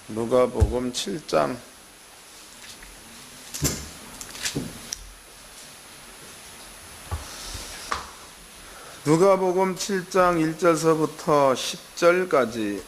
누가복음 7장 누가복음 7장 1절서부터 10절까지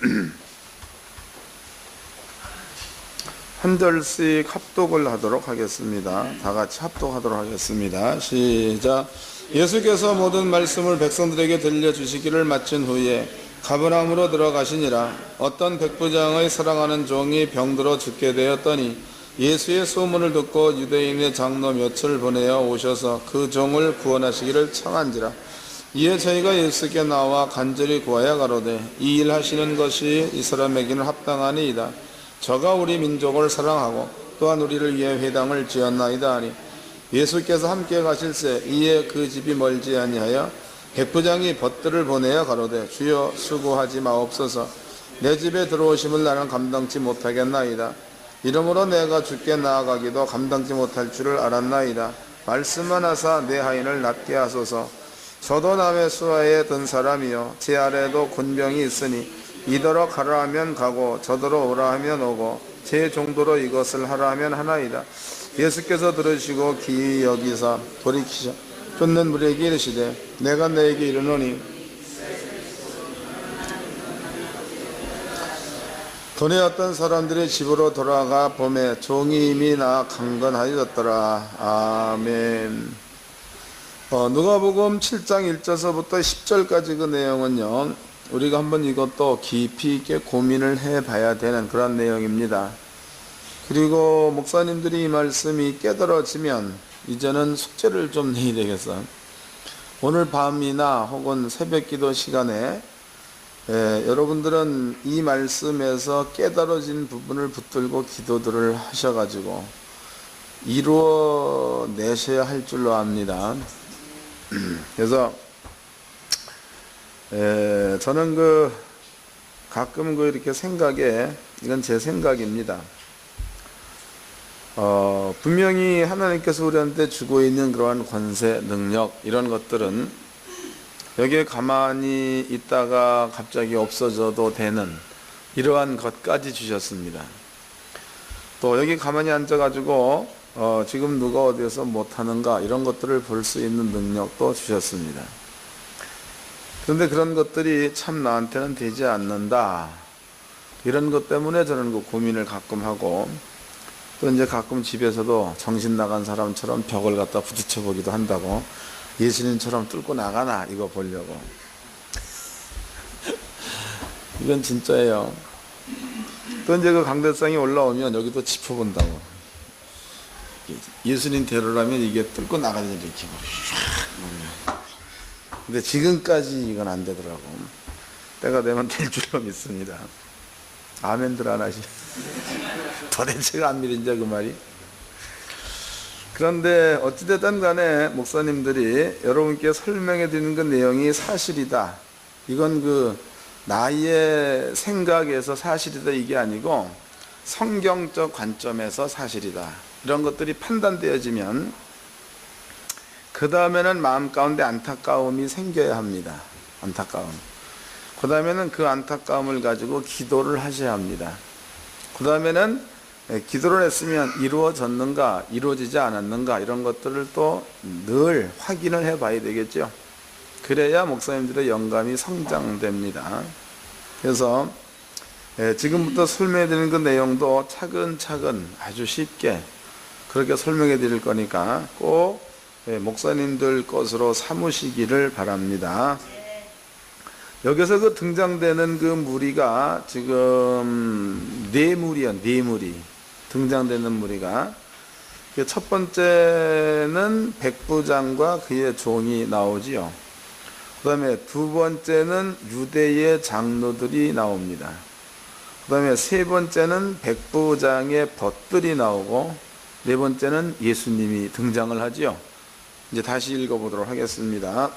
한 절씩 합독을 하도록 하겠습니다. 다 같이 합독하도록 하겠습니다. 시작. 예수께서 모든 말씀을 백성들에게 들려주시기를 마친 후에 가버나움으로 들어가시니라. 어떤 백부장의 사랑하는 종이 병들어 죽게 되었더니 예수의 소문을 듣고 유대인의 장로 몇을 보내어 오셔서 그 종을 구원하시기를 청한지라. 이에 저희가 예수께 나와 간절히 구하여 가로되 이 일 하시는 것이 이 사람에게는 합당하니이다. 저가 우리 민족을 사랑하고 또한 우리를 위해 회당을 지었나이다 하니 예수께서 함께 가실새 이에 그 집이 멀지 아니하여 백부장이 벗들을 보내어 가로되 주여 수고하지 마옵소서. 내 집에 들어오심을 나는 감당치 못하겠나이다. 이러므로 내가 주께 나아가기도 감당치 못할 줄을 알았나이다. 말씀만 하사 내 하인을 낫게 하소서. 저도 남의 수하에 든 사람이요 제 아래도 군병이 있으니 이더러 가라 하면 가고 저더러 오라 하면 오고 제 정도로 이것을 하라 하면 하나이다. 예수께서 들으시고 기이 여기사 돌이키셔 쫓는 무리에게 이르시되 내가 너에게 이르노니 돈에 어떤 사람들이 집으로 돌아가 보매 종이 이미 나 강건하여졌더라. 아멘. 누가복음 7장 1절서부터 10절까지 그 내용은요, 우리가 한번 이것도 깊이 있게 고민을 해봐야 되는 그런 내용입니다. 그리고 목사님들이 이 말씀이 깨달아지면 이제는 숙제를 좀 내야 되겠어. 오늘 밤이나 혹은 새벽기도 시간에 여러분들은 이 말씀에서 깨달아진 부분을 붙들고 기도들을 하셔가지고 이루어내셔야 할 줄로 압니다. 그래서 저는 가끔 이렇게 생각에, 이건 제 생각입니다. 분명히 하나님께서 우리한테 주고 있는 그러한 권세, 능력, 이런 것들은 여기에 가만히 있다가 갑자기 없어져도 되는 이러한 것까지 주셨습니다. 또 여기 가만히 앉아가지고 지금 누가 어디에서 못하는가 이런 것들을 볼 수 있는 능력도 주셨습니다. 그런데 그런 것들이 참 나한테는 되지 않는다. 이런 것 때문에 저는 그 고민을 가끔 하고 또 이제 가끔 집에서도 정신 나간 사람처럼 벽을 갖다 부딪혀 보기도 한다고. 예수님처럼 뚫고 나가나 이거 보려고. 이건 진짜예요. 또 이제 그 강대상이 올라오면 여기도 짚어본다고. 예수님 대로라면 이게 뚫고 나가야 이렇게. 근데 지금까지 이건 안 되더라고. 때가 되면 될 줄로 믿습니다. 아멘들 안 하시. 도대체가 안 믿은자 그 말이. 그런데 어찌됐든 간에 목사님들이 여러분께 설명해 드리는 그 내용이 사실이다. 이건 나의 생각에서 사실이다 이게 아니고 성경적 관점에서 사실이다. 이런 것들이 판단되어지면 그 다음에는 마음 가운데 안타까움이 생겨야 합니다. 안타까움. 그 다음에는 그 안타까움을 가지고 기도를 하셔야 합니다. 그 다음에는 기도를 했으면 이루어졌는가 이루어지지 않았는가 이런 것들을 또 늘 확인을 해봐야 되겠죠. 그래야 목사님들의 영감이 성장됩니다. 그래서 지금부터 설명해 드리는 그 내용도 차근차근 아주 쉽게 그렇게 설명해 드릴 거니까 꼭 목사님들 것으로 삼으시기를 바랍니다. 여기서 등장되는 그 무리가 지금 네 무리 등장되는 무리가 첫 번째는 백부장과 그의 종이 나오지요. 그 다음에 두 번째는 유대의 장로들이 나옵니다. 그 다음에 세 번째는 백부장의 벗들이 나오고 네 번째는 예수님이 등장을 하지요. 이제 다시 읽어보도록 하겠습니다.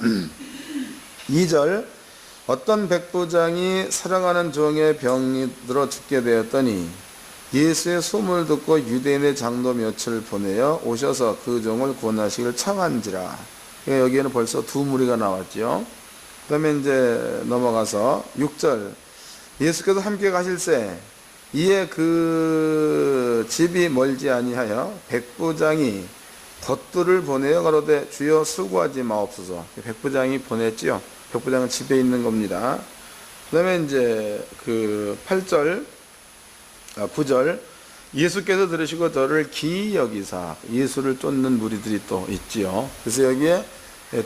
2절. 어떤 백부장이 사랑하는 종의 병이 들어 죽게 되었더니 예수의 소문을 듣고 유대인의 장로 몇을 보내어 오셔서 그 종을 구원하시기를 청한지라. 여기에는 벌써 두 무리가 나왔죠. 그 다음에 이제 넘어가서 6절. 예수께서 함께 가실새 이에 그 집이 멀지 아니하여 백부장이 덧들을 보내어 가로되 주여 수고하지 마옵소서. 백부장이 보냈지요. 백부장은 집에 있는 겁니다. 그 다음에 이제 그 9절 예수께서 들으시고 저를 기이 여기사, 예수를 쫓는 무리들이 또 있지요. 그래서 여기에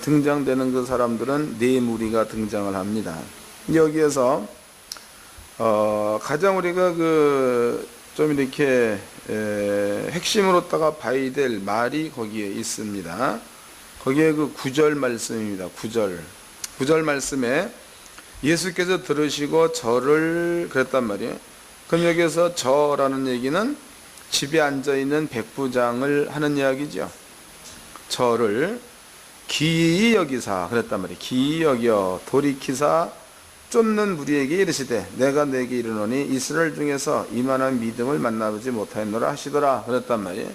등장되는 그 사람들은 네 무리가 등장을 합니다. 여기에서 가장 우리가 좀 이렇게 핵심으로다가 봐야 될 말이 거기에 있습니다. 거기에 그 9절 말씀입니다. 9절 말씀에 예수께서 들으시고 저를 그랬단 말이에요. 그럼 여기에서 저라는 얘기는 집에 앉아있는 백부장을 하는 이야기죠. 저를 기이 여기사 그랬단 말이에요. 기이 여겨 돌이키사 쫓는 무리에게 이르시되 내가 내게 이르노니 이스라엘 중에서 이만한 믿음을 만나보지 못하였노라 하시더라 그랬단 말이에요.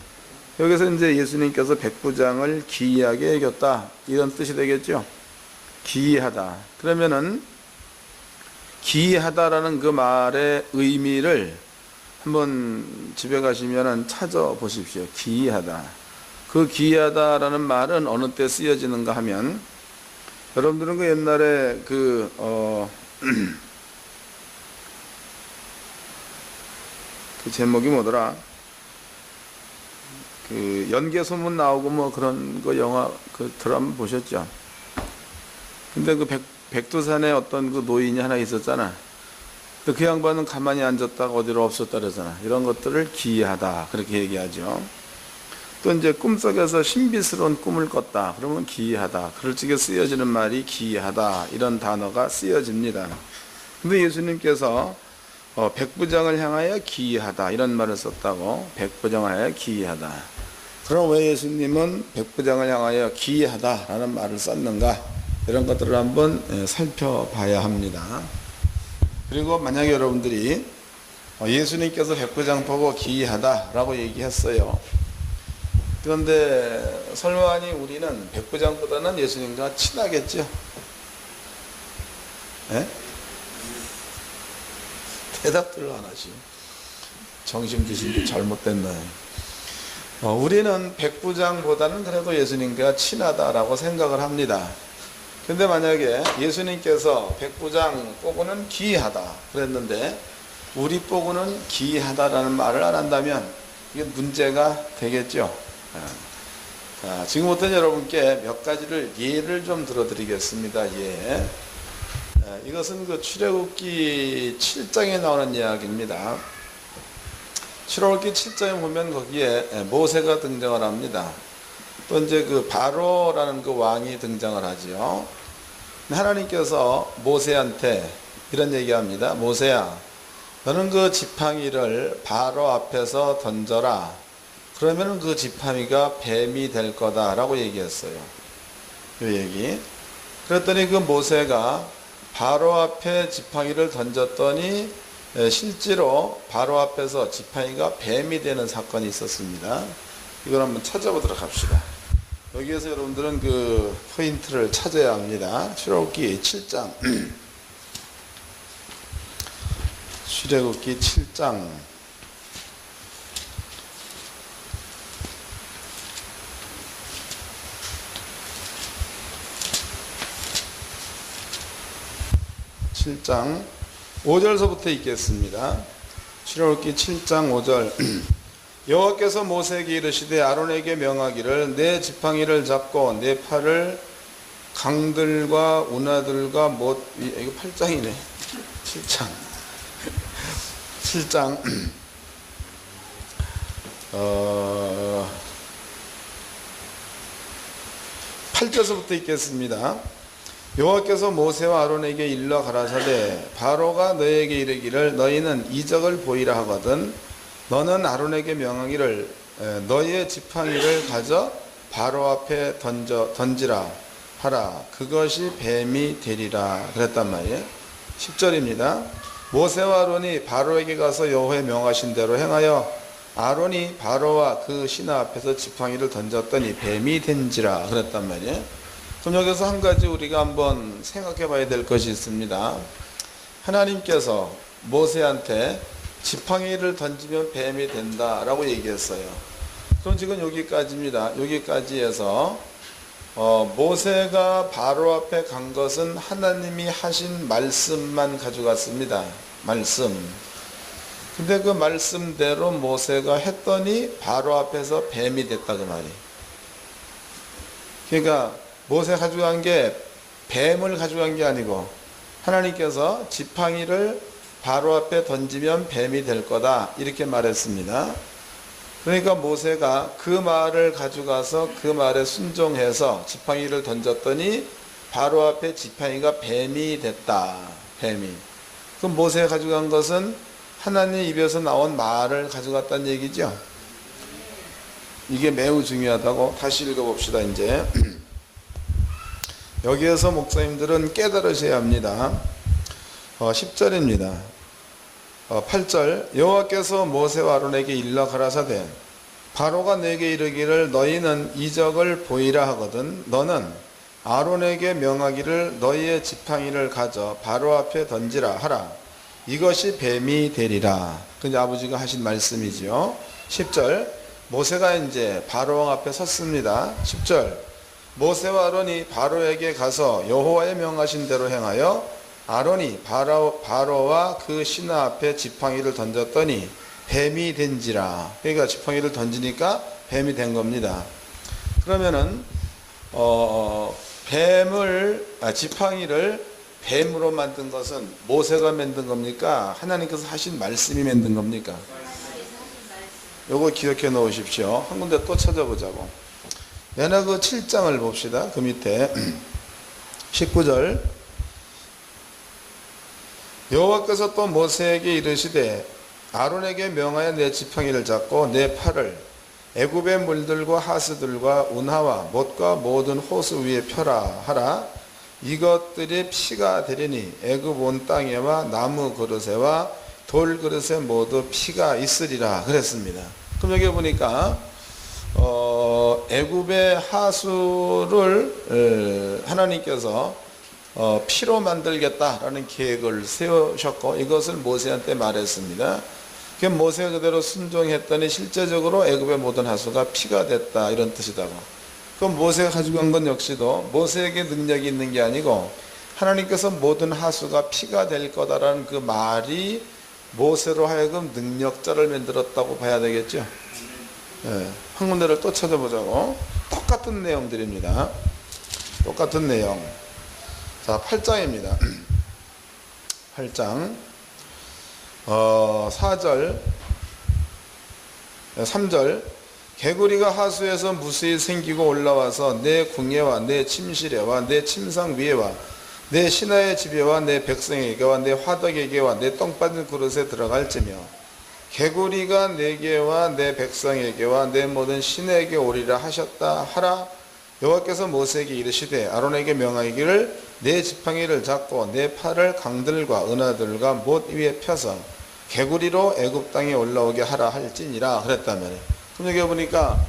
여기서 이제 예수님께서 백부장을 기이하게 여겼다 이런 뜻이 되겠죠. 기이하다. 그러면은 기이하다라는 그 말의 의미를 한번 집에 가시면은 찾아보십시오. 기이하다. 그 기이하다라는 말은 어느 때 쓰여지는가 하면 여러분들은 그 옛날에 그 제목이 뭐더라? 그 연개소문 나오고 뭐 그런 거 영화 그 드라마 보셨죠? 근데 그 백두산에 어떤 그 노인이 하나 있었잖아. 근데 그 양반은 가만히 앉았다가 어디로 없었다 그러잖아. 이런 것들을 기이하다 그렇게 얘기하죠. 또 이제 꿈속에서 신비스러운 꿈을 꿨다. 그러면 기이하다. 그럴 적에 쓰여지는 말이 기이하다. 이런 단어가 쓰여집니다. 근데 예수님께서 백부장을 향하여 기이하다. 이런 말을 썼다고. 백부장을 향하여 기이하다. 그럼 왜 예수님은 백부장을 향하여 기이하다라는 말을 썼는가? 이런 것들을 한번 살펴봐야 합니다. 그리고 만약에 여러분들이 예수님께서 백부장 보고 기이하다라고 얘기했어요. 그런데 설마니 우리는 백부장보다는 예수님과 친하겠죠? 예? 대답들을 안 하시. 정신 드신 게 잘못됐나요? 우리는 백부장보다는 그래도 예수님과 친하다라고 생각을 합니다. 근데 만약에 예수님께서 백부장 보고는 기이하다 그랬는데 우리 보고는 기이하다라는 말을 안 한다면 이게 문제가 되겠죠. 자, 지금부터는 여러분께 몇 가지를 예를 좀 들어드리겠습니다. 예. 이것은 그 출애굽기 7장에 나오는 이야기입니다. 출애굽기 7장에 보면 거기에 모세가 등장을 합니다. 또 이제 그 바로라는 그 왕이 등장을 하죠. 하나님께서 모세한테 이런 얘기합니다. 모세야, 너는 그 지팡이를 바로 앞에서 던져라. 그러면 그 지팡이가 뱀이 될 거다라고 얘기했어요. 이 얘기. 그랬더니 그 모세가 바로 앞에 지팡이를 던졌더니 실제로 바로 앞에서 지팡이가 뱀이 되는 사건이 있었습니다. 이걸 한번 찾아보도록 합시다. 여기에서 여러분들은 그 포인트를 찾아야 합니다. 출애굽기 7장. 출애굽기 7장. (7장) 5절서부터 읽겠습니다. 출애굽기 7장 5절. 여호와께서 모세에게 이르시되 아론에게 명하기를 내 지팡이를 잡고 내 팔을 강들과 운하들과 못 이거 8장이네. 7장 7장 8절서부터 읽겠습니다. 여호와께서 모세와 아론에게 일러 가라사대 바로가 너에게 이르기를 너희는 이적을 보이라 하거든 너는 아론에게 명하기를 너희의 지팡이를 가져 바로 앞에 던지라 하라 그것이 뱀이 되리라 그랬단 말이에요. 10절입니다. 모세와 아론이 바로에게 가서 여호와의 명하신 대로 행하여 아론이 바로와 그 신하 앞에서 지팡이를 던졌더니 뱀이 된지라 그랬단 말이에요. 그럼 여기서 한 가지 우리가 한번 생각해 봐야 될 것이 있습니다. 하나님께서 모세한테 지팡이를 던지면 뱀이 된다라고 얘기했어요. 그럼 지금 여기까지입니다. 여기까지 해서 모세가 바로 앞에 간 것은 하나님이 하신 말씀만 가져갔습니다. 말씀. 근데 그 말씀대로 모세가 했더니 바로 앞에서 뱀이 됐다 그 말이. 그러니까 모세 가져간 게 뱀을 가져간 게 아니고 하나님께서 지팡이를 바로 앞에 던지면 뱀이 될 거다 이렇게 말했습니다. 그러니까 모세가 그 말을 가져가서 그 말에 순종해서 지팡이를 던졌더니 바로 앞에 지팡이가 뱀이 됐다. 뱀이. 그럼 모세가 가져간 것은 하나님 입에서 나온 말을 가져갔다는 얘기죠. 이게 매우 중요하다고. 다시 읽어봅시다. 이제 여기에서 목사님들은 깨달으셔야 합니다. 10절입니다. 8절 여호와께서 모세와 아론에게 일러 가라사대 바로가 내게 이르기를 너희는 이적을 보이라 하거든 너는 아론에게 명하기를 너희의 지팡이를 가져 바로 앞에 던지라 하라 이것이 뱀이 되리라. 그게 아버지가 하신 말씀이지요. 10절 모세가 이제 바로 앞에 섰습니다. 10절 모세와 아론이 바로에게 가서 여호와의 명하신 대로 행하여 아론이 바로와 그 신하 앞에 지팡이를 던졌더니 뱀이 된지라. 그러니까 지팡이를 던지니까 뱀이 된 겁니다. 그러면은 지팡이를 뱀으로 만든 것은 모세가 만든 겁니까? 하나님께서 하신 말씀이 만든 겁니까? 요거 기억해 놓으십시오. 한 군데 또 찾아보자고. 얘네 그 7장을 봅시다. 그 밑에 19절 여호와께서 또 모세에게 이르시되 아론에게 명하여 내 지팡이를 잡고 내 팔을 애굽의 물들과 하스들과 운하와 못과 모든 호수 위에 펴라 하라 이것들이 피가 되리니 애굽 온 땅에와 나무 그릇에와 돌 그릇에 모두 피가 있으리라 그랬습니다. 그럼 여기 보니까 애굽의 하수를 하나님께서 피로 만들겠다라는 계획을 세우셨고 이것을 모세한테 말했습니다. 그 모세가 그대로 순종했더니 실제적으로 애굽의 모든 하수가 피가 됐다 이런 뜻이다고. 그럼 모세가 가지고 간 건 역시도 모세에게 능력이 있는 게 아니고 하나님께서 모든 하수가 피가 될 거다라는 그 말이 모세로 하여금 능력자를 만들었다고 봐야 되겠죠. 네, 한 군데를 또 찾아보자고. 똑같은 내용들입니다. 똑같은 내용. 자, 8장입니다. 8장 4절 3절 개구리가 하수에서 무수히 생기고 올라와서 내 궁예와 내 침실에와 내 침상 위에와 내 신하의 집에와 내 백성에게와 내 화덕에게와 내 똥 빠진 그릇에 들어갈지며 개구리가 내게와 내 백성에게와 내 모든 신에게 오리라 하셨다 하라. 여호와께서 모세에게 이르시되 아론에게 명하기를 내 지팡이를 잡고 내 팔을 강들과 은하들과 못 위에 펴서 개구리로 애굽 땅에 올라오게 하라 할지니라 그랬다면, 그럼 여기 보니까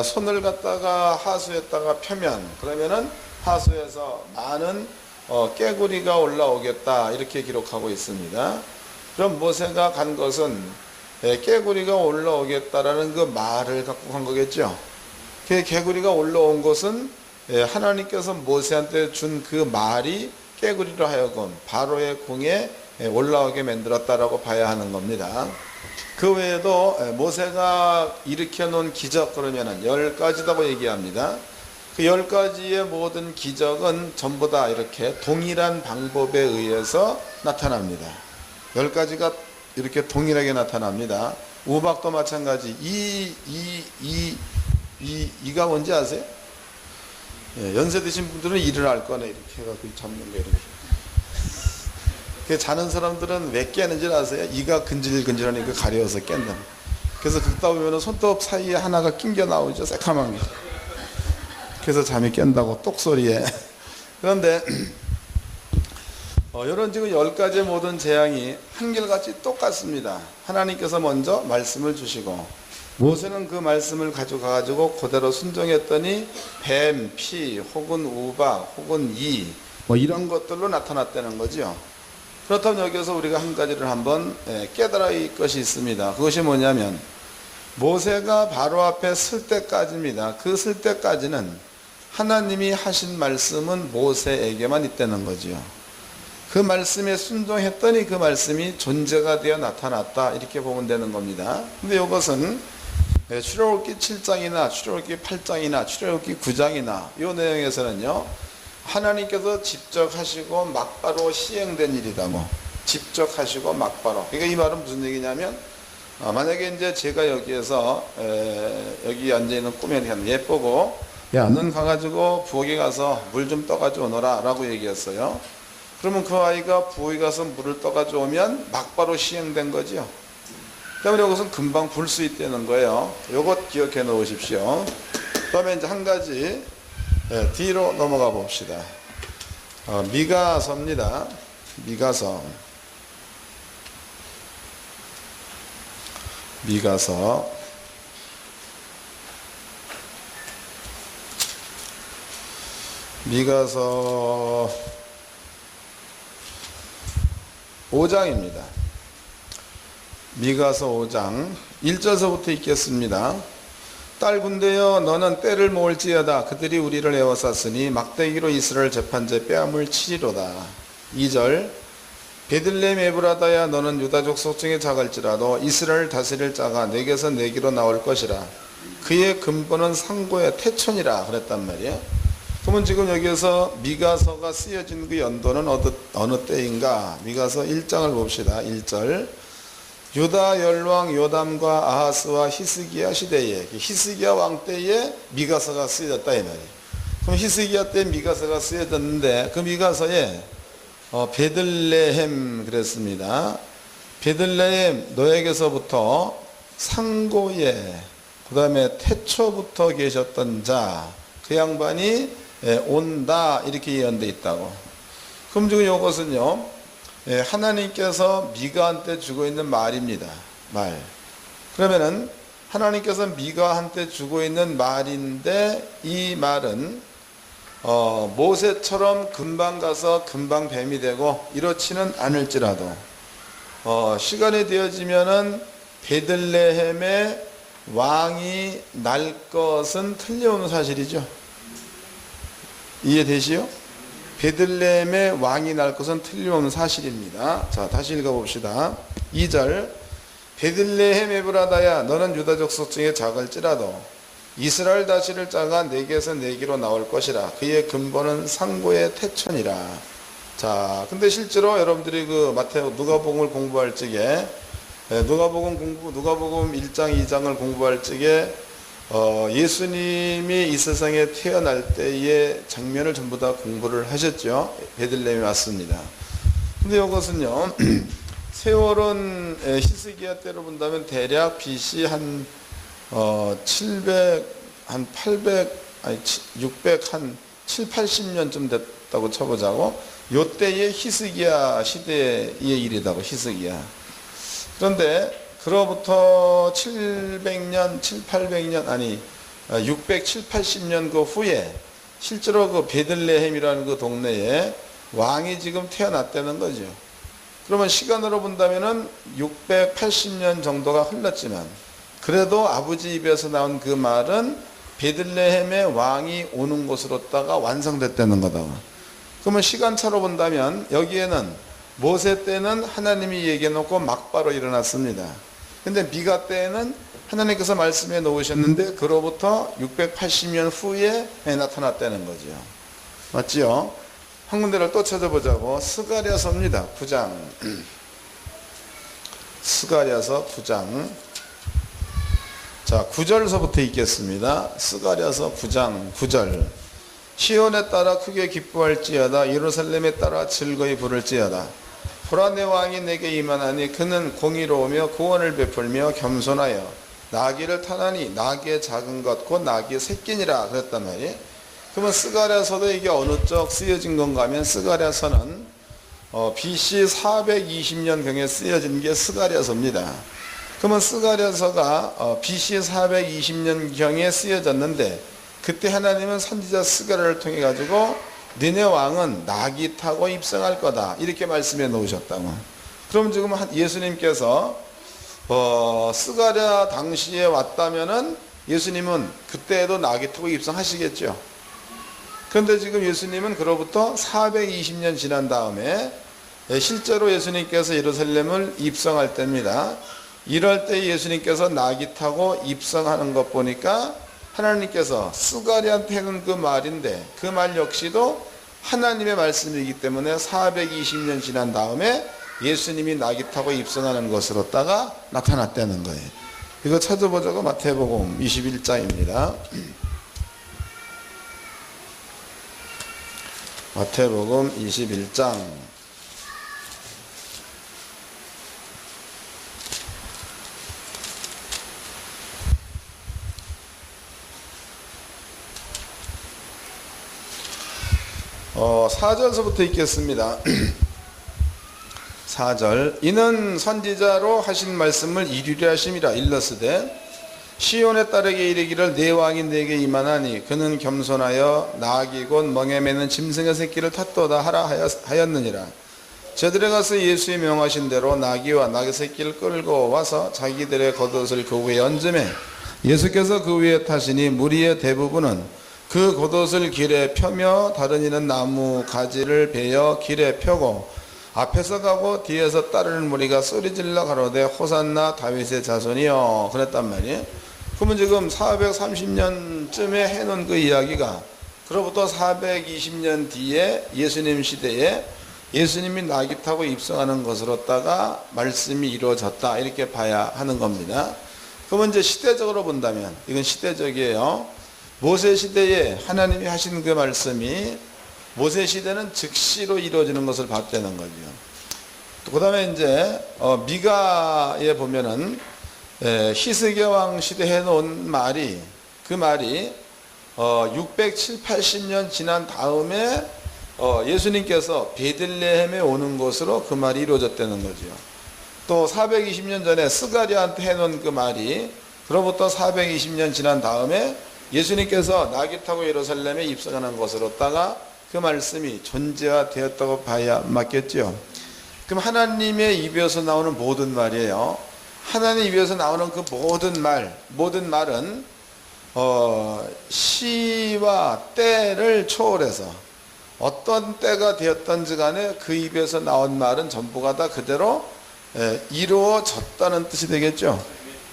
손을 갖다가 하수에다가 펴면 그러면은 하수에서 많은 깨구리가 올라오겠다 이렇게 기록하고 있습니다. 그럼 모세가 간 것은 깨구리가 올라오겠다라는 그 말을 갖고 간 거겠죠. 그 개구리가 올라온 것은 하나님께서 모세한테 준 그 말이 깨구리로 하여금 바로의 궁에 올라오게 만들었다라고 봐야 하는 겁니다. 그 외에도 모세가 일으켜 놓은 기적 그러면은 10가지라고 얘기합니다. 그 10가지의 모든 기적은 전부 다 이렇게 동일한 방법에 의해서 나타납니다. 10가지가 이렇게 동일하게 나타납니다. 우박도 마찬가지. 이가 뭔지 아세요? 연세 드신 분들은 이를 알 거네. 이렇게 해갖고 잡는 거 이렇게. 자는 사람들은 왜 깨는지 아세요? 이가 근질근질하니까 가려워서 깬다. 그래서 긁다 보면 손톱 사이에 하나가 낑겨 나오죠. 새카만 게. 그래서 잠이 깬다고 똑소리에. 그런데 이런 지금 10가지의 모든 재앙이 한결같이 똑같습니다. 하나님께서 먼저 말씀을 주시고 모세는 그 말씀을 가져가가지고 그대로 순종했더니 뱀, 피, 혹은 우박, 혹은 이 이런 것들로 나타났다는 거죠. 그렇다면 여기서 우리가 한 가지를 한번 깨달아야 할 것이 있습니다. 그것이 뭐냐면 모세가 바로 앞에 설 때까지입니다. 그 설 때까지는 하나님이 하신 말씀은 모세에게만 있다는 거지요. 그 말씀에 순종했더니 그 말씀이 존재가 되어 나타났다, 이렇게 보면 되는 겁니다. 근데 이것은 출애굽기 7장이나 출애굽기 8장이나 출애굽기 9장이나 이 내용에서는요, 하나님께서 직접 하시고 막바로 시행된 일이다고. 직접 하시고 막바로. 그러니까 이 말은 무슨 얘기냐면, 만약에 이제 제가 여기에서 여기 앉아 있는 꼬면이 예쁘고, 야, 넌 가가지고 부엌에 가서 물 좀 떠가지고 오너라 라고 얘기했어요. 그러면 그 아이가 부엌에 가서 물을 떠가지고 오면 막바로 시행된 거죠. 때문에 이것은 금방 불 수 있다는 거예요. 이것 기억해 놓으십시오. 그 다음에 이제 한 가지 뒤로 넘어가 봅시다. 미가서입니다. 미가서 5장입니다. 미가서 5장 1절서부터 읽겠습니다. 딸 군대여, 너는 때를 모을지어다. 그들이 우리를 에워쌌으니 막대기로 이스라엘 재판제 뺨을 치리로다. 2절 베들레헴 에브라다야, 너는 유다족 속중에 작을지라도 이스라엘 다스릴 자가 내게서 내기로 나올 것이라. 그의 근본은 상고의 태천이라 그랬단 말이에요. 그러면 지금 여기에서 미가서가 쓰여진 그 연도는 어느 때인가? 미가서 1장을 봅시다. 1절 유다 열왕 요담과 아하스와 히스기야 시대에, 히스기야 왕 때에 미가서가 쓰여졌다 이 말이에요. 그럼 히스기야 때 미가서가 쓰여졌는데 그 미가서에 베들레헴 그랬습니다. 베들레헴 너에게서부터 상고에, 그 다음에 태초부터 계셨던 자, 그 양반이 온다, 이렇게 예언되어 있다고. 그럼 지금 이것은요, 하나님께서 미가한테 주고 있는 말입니다. 말. 그러면은 하나님께서 미가한테 주고 있는 말인데, 이 말은 모세처럼 금방 가서 금방 뱀이 되고 이렇지는 않을지라도 시간이 되어지면은 베들레헴의 왕이 날 것은 틀림없는 사실이죠. 이해되시요? 베들레헴의 왕이 날 것은 틀림없는 사실입니다. 자, 다시 읽어봅시다. 2절 베들레헴 에브라다야, 너는 유다족 속중에 작을지라도 이스라엘 다스릴 자가 내게서 내기로 나올 것이라. 그의 근본은 상고의 태천이라. 자, 근데 실제로 여러분들이 그 누가복음을 공부할 적에 누가복음 1장 2장을 공부할 적에 예수님이 이 세상에 태어날 때의 장면을 전부 다 공부를 하셨죠. 베들레헴에 왔습니다. 근데 이것은요, 세월은 히스기야 때로 본다면 대략 BC 한 7 80년쯤 됐다고 쳐보자고. 요때의 히스기야 시대의 일이다고, 히스기야. 그런데 그로부터 700년, 800년, 아니 600, 7, 80년 그 후에 실제로 그 베들레헴이라는 그 동네에 왕이 지금 태어났다는 거죠. 그러면 시간으로 본다면은 680년 정도가 흘렀지만 그래도 아버지 입에서 나온 그 말은 베들레헴의 왕이 오는 곳으로다가 완성됐다는 거다. 그러면 시간차로 본다면 여기에는 모세 때는 하나님이 얘기해놓고 막바로 일어났습니다. 근데 미가 때에는 하나님께서 말씀해 놓으셨는데 그로부터 680년 후에 나타났다는 거죠. 맞지요? 한 군데를 또 찾아보자고. 스가랴서입니다. 9장. 스가랴서 9장. 자, 9절서부터 읽겠습니다. 스가랴서 9장 9절. 시온에 따라 크게 기뻐할지어다. 예루살렘에 따라 즐거이 부를지어다. 보라, 내 왕이 내게 임하나니 그는 공의로우며 구원을 베풀며 겸손하여 나귀를 타나니 나귀의 작은 것 곧 나귀의 새끼니라 그랬단 말이에요. 그러면 스가랴서도 이게 어느 쪽 쓰여진 건가 하면 스가랴서는 BC 420년경에 쓰여진 게 스가랴서입니다. 그러면 스가랴서가 BC 420년경에 쓰여졌는데 그때 하나님은 선지자 스가랴를 통해 가지고 너네 왕은 낙이 타고 입성할 거다. 이렇게 말씀해 놓으셨다고. 그럼 지금 예수님께서 스가랴 당시에 왔다면은 예수님은 그때에도 낙이 타고 입성하시겠죠. 그런데 지금 예수님은 그로부터 420년 지난 다음에 실제로 예수님께서 예루살렘을 입성할 때입니다. 이럴 때 예수님께서 낙이 타고 입성하는 것 보니까 하나님께서 스가랴한테 하는 그 말인데 그 말 역시도 하나님의 말씀이기 때문에 420년 지난 다음에 예수님이 낙이 타고 입성하는 것으로다가 나타났다는 거예요. 이거 찾아보자고 마태복음 21장입니다. 마태복음 21장 4절서부터 읽겠습니다. 4절 이는 선지자로 하신 말씀을 이루려 하심이라. 일러스되 시온의 딸에게 이르기를 내 왕이 내게 임하나니 그는 겸손하여 나귀 곧 멍에 매는 짐승의 새끼를 탔도다 하라 하였느니라. 저들에 가서 예수의 명하신 대로 나귀와 나귀 새끼를 끌고 와서 자기들의 겉옷을 그 위에 얹음에 예수께서 그 위에 타시니 무리의 대부분은 그 겉옷을 길에 펴며 다른 이는 나무 가지를 베어 길에 펴고 앞에서 가고 뒤에서 따르는 무리가 소리질러 가로되 호산나 다윗의 자손이여 그랬단 말이에요. 그러면 지금 430년쯤에 해놓은 그 이야기가 그로부터 420년 뒤에 예수님 시대에 예수님이 낙이 타고 입성하는 것으로다가 말씀이 이루어졌다 이렇게 봐야 하는 겁니다. 그러면 이제 시대적으로 본다면 이건 시대적이에요. 모세 시대에 하나님이 하신 그 말씀이 모세 시대는 즉시로 이루어지는 것을 봤다는 거죠. 그 다음에 이제 미가에 보면은 히스기야 왕 시대 해놓은 말이 그 말이 680년 지난 다음에 예수님께서 베들레헴에 오는 것으로 그 말이 이루어졌다는 거죠. 또 420년 전에 스가랴한테 해놓은 그 말이 그로부터 420년 지난 다음에 예수님께서 낙이 타고 예루살렘에 입성하는 것으로다가 그 말씀이 존재화되었다고 봐야 맞겠죠. 그럼 하나님의 입에서 나오는 모든 말이에요. 하나님 입에서 나오는 그 모든 말은 시와 때를 초월해서 어떤 때가 되었던지 간에 그 입에서 나온 말은 전부가 다 그대로 이루어졌다는 뜻이 되겠죠.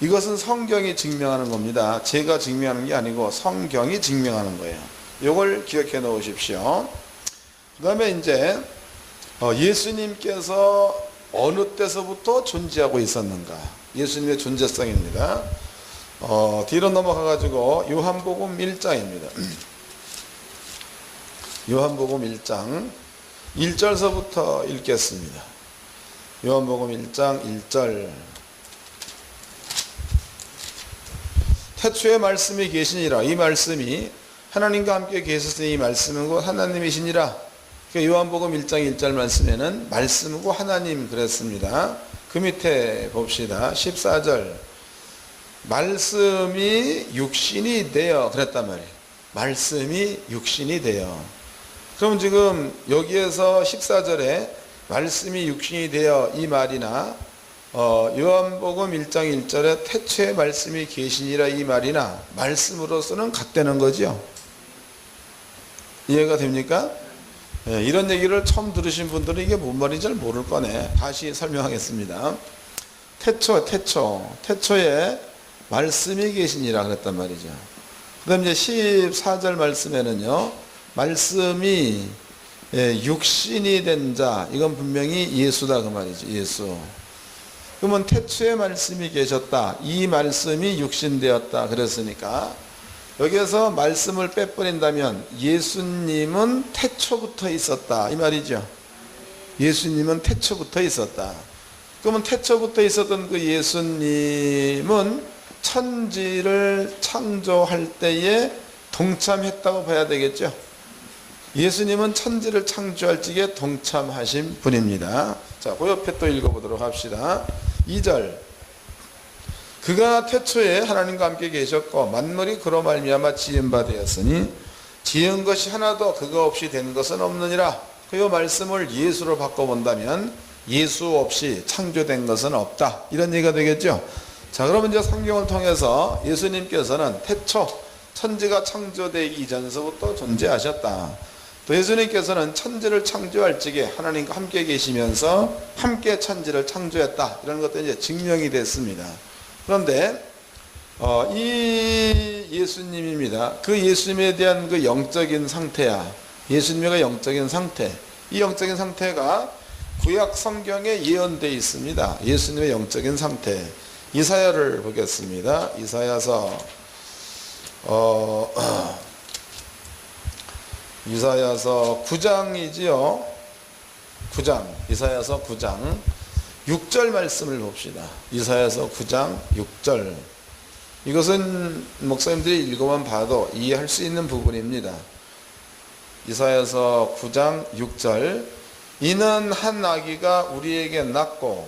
이것은 성경이 증명하는 겁니다. 제가 증명하는 게 아니고 성경이 증명하는 거예요. 이걸 기억해 놓으십시오. 그 다음에 이제 예수님께서 어느 때서부터 존재하고 있었는가. 예수님의 존재성입니다. 뒤로 넘어가 가지고 요한복음 1장입니다. 요한복음 1장 1절서부터 읽겠습니다. 요한복음 1장 1절 태초에 말씀이 계시니라. 이 말씀이 하나님과 함께 계셨으니 이 말씀은 곧 하나님이시니라. 그러니까 요한복음 1장 1절 말씀에는 말씀이고 하나님 그랬습니다. 그 밑에 봅시다. 14절 말씀이 육신이 되어 그랬단 말이에요. 말씀이 육신이 되어. 그럼 지금 여기에서 14절에 말씀이 육신이 되어 이 말이나 요한복음 1장 1절에 태초에 말씀이 계시니라 이 말이나 말씀으로서는 같다는 거죠. 이해가 됩니까? 이런 얘기를 처음 들으신 분들은 이게 뭔 말인지 잘 모를 거네. 다시 설명하겠습니다. 태초에 말씀이 계시니라 그랬단 말이죠. 그 다음 이제 14절 말씀에는요, 말씀이 육신이 된 자, 이건 분명히 예수다 그 말이죠. 예수. 그러면 태초에 말씀이 계셨다. 이 말씀이 육신되었다. 그랬으니까 여기에서 말씀을 빼버린다면 예수님은 태초부터 있었다. 이 말이죠. 예수님은 태초부터 있었다. 그러면 태초부터 있었던 그 예수님은 천지를 창조할 때에 동참했다고 봐야 되겠죠. 예수님은 천지를 창조할 적에 동참하신 분입니다. 자, 그 옆에 또 읽어보도록 합시다. 2절 그가 태초에 하나님과 함께 계셨고 만물이 그로 말미암아 지은 바 되었으니 지은 것이 하나도 그거 없이 된 것은 없느니라. 그 말씀을 예수로 바꿔본다면 예수 없이 창조된 것은 없다, 이런 얘기가 되겠죠. 자, 그러면 이제 성경을 통해서 예수님께서는 태초 천지가 창조되기 이전서부터 존재하셨다. 또 예수님께서는 천지를 창조할 적에 하나님과 함께 계시면서 함께 천지를 창조했다, 이런 것도 이제 증명이 됐습니다. 그런데 이 예수님입니다. 그 예수님에 대한 그 영적인 상태야, 예수님의 영적인 상태, 이 영적인 상태가 구약 성경에 예언되어 있습니다. 예수님의 영적인 상태, 이사야를 보겠습니다. 이사야서 9장이지요. 9장, 이사야서 9장 6절 말씀을 봅시다. 이사야서 9장 6절. 이것은 목사님들이 읽어만 봐도 이해할 수 있는 부분입니다. 이사야서 9장 6절. 이는 한 아기가 우리에게 낳고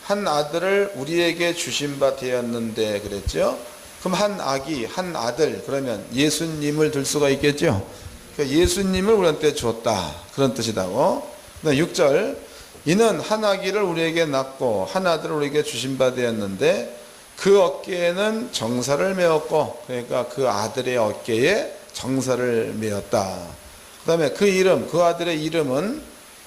한 아들을 우리에게 주신 바 되었는데, 그랬죠. 그럼 한 아기, 한 아들, 그러면 예수님을 들 수가 있겠죠. 그러니까 예수님을 우리한테 줬다, 그런 뜻이다고. 6절. 이는 한 아기를 우리에게 낳고 한 아들을 우리에게 주신 바 되었는데 그 어깨에는 정사를 메었고, 그러니까 그 아들의 어깨에 정사를 메었다. 그 다음에 그 이름, 그 아들의 이름은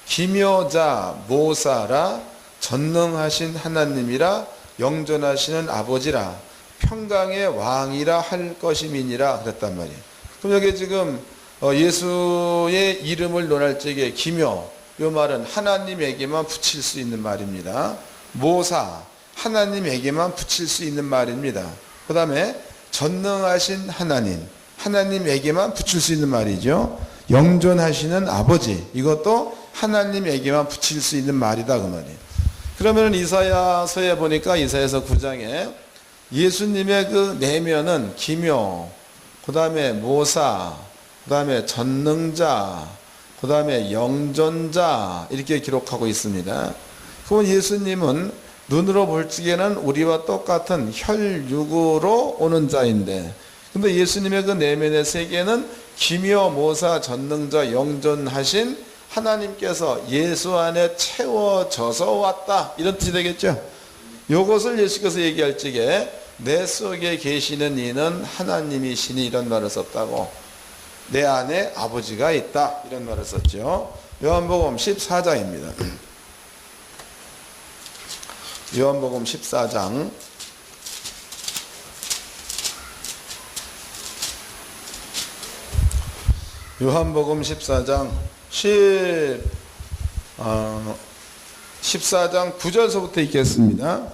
기묘자 모사라, 전능하신 하나님이라, 영존하시는 아버지라, 평강의 왕이라 할 것임이니라, 그랬단 말이에요. 그럼 여기 지금 예수의 이름을 논할 적에 기묘, 이 말은 하나님에게만 붙일 수 있는 말입니다. 모사, 하나님에게만 붙일 수 있는 말입니다. 그 다음에 전능하신 하나님, 하나님에게만 붙일 수 있는 말이죠. 영존하시는 아버지, 이것도 하나님에게만 붙일 수 있는 말이다, 그 말이에요. 그러면 이사야서에 보니까 이사야서 9장에 예수님의 그 내면은 기묘, 그 다음에 모사, 그 다음에 전능자, 그 다음에 영존자, 이렇게 기록하고 있습니다. 그럼 예수님은 눈으로 볼 적에는 우리와 똑같은 혈육으로 오는 자인데, 근데 예수님의 그 내면의 세계는 기묘, 모사, 전능자, 영존하신 하나님께서 예수 안에 채워져서 왔다, 이런 뜻이 되겠죠. 이것을 예수께서 얘기할 적에 내 속에 계시는 이는 하나님이시니, 이런 말을 썼다고. 내 안에 아버지가 있다, 이런 말을 썼죠. 요한복음 14장입니다. 요한복음 14장. 요한복음 14장 14장 9절서부터 읽겠습니다.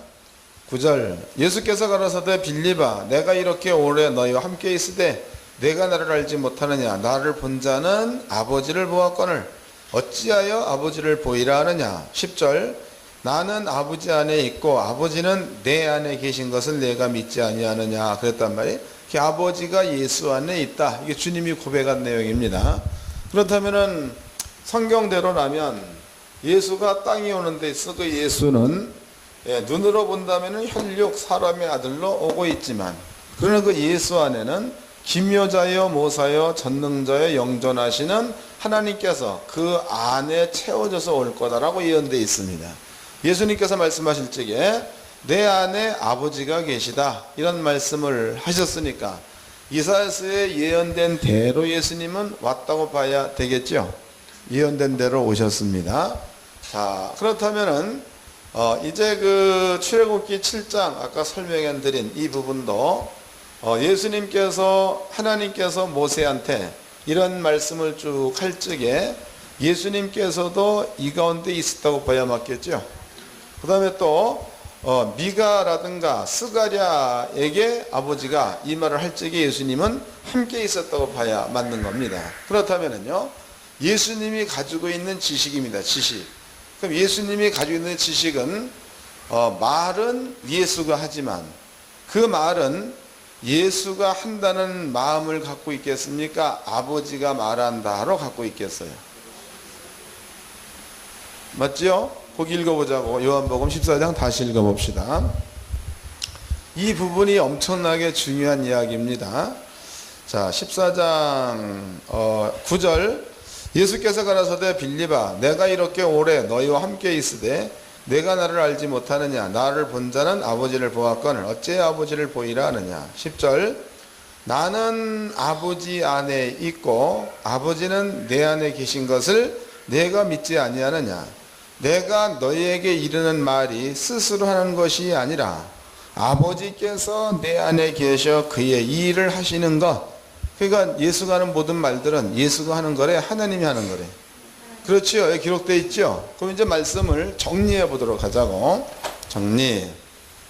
9절. 예수께서 가라사대 빌립아, 내가 이렇게 오래 너희와 함께 있으되 내가 나를 알지 못하느냐? 나를 본 자는 아버지를 보았거늘 어찌하여 아버지를 보이라 하느냐? 10절. 나는 아버지 안에 있고 아버지는 내 안에 계신 것을 내가 믿지 아니하느냐? 그랬단 말이에요. 아버지가 예수 안에 있다, 이게 주님이 고백한 내용입니다. 그렇다면은 성경대로라면 예수가 땅에 오는 데 있어 그 예수는 눈으로 본다면은 혈육 사람의 아들로 오고 있지만, 그러나 그 예수 안에는 기묘자여 모사여 전능자여 영존하시는 하나님께서 그 안에 채워져서 올 거다라고 예언되어 있습니다. 예수님께서 말씀하실 적에 내 안에 아버지가 계시다, 이런 말씀을 하셨으니까 이사야서에 예언된 대로 예수님은 왔다고 봐야 되겠죠. 예언된 대로 오셨습니다. 자, 그렇다면은 이제 그 출애굽기 7장 아까 설명해 드린 이 부분도 예수님께서, 하나님께서 모세한테 이런 말씀을 쭉 할 적에 예수님께서도 이 가운데 있었다고 봐야 맞겠죠. 그 다음에 또 미가라든가 스가랴에게 아버지가 이 말을 할 적에 예수님은 함께 있었다고 봐야 맞는 겁니다. 그렇다면요, 예수님이 가지고 있는 지식입니다. 지식. 그럼 예수님이 가지고 있는 지식은 말은 예수가 하지만 그 말은 예수가 한다는 마음을 갖고 있겠습니까? 아버지가 말한다로 갖고 있겠어요? 맞죠? 거기 읽어보자고. 요한복음 14장 다시 읽어봅시다. 이 부분이 엄청나게 중요한 이야기입니다. 자, 14장 9절. 예수께서 가라사대 빌립아 내가 이렇게 오래 너희와 함께 있으되 내가 나를 알지 못하느냐. 나를 본 자는 아버지를 보았거늘 어찌 아버지를 보이라 하느냐. 10절. 나는 아버지 안에 있고 아버지는 내 안에 계신 것을 내가 믿지 아니하느냐. 내가 너희에게 이르는 말이 스스로 하는 것이 아니라 아버지께서 내 안에 계셔 그의 이 일을 하시는 것. 그러니까 예수가 하는 모든 말들은 예수가 하는 거래, 하나님이 하는 거래. 그렇지요. 여기 기록되어 있죠. 그럼 이제 말씀을 정리해 보도록 하자고. 정리.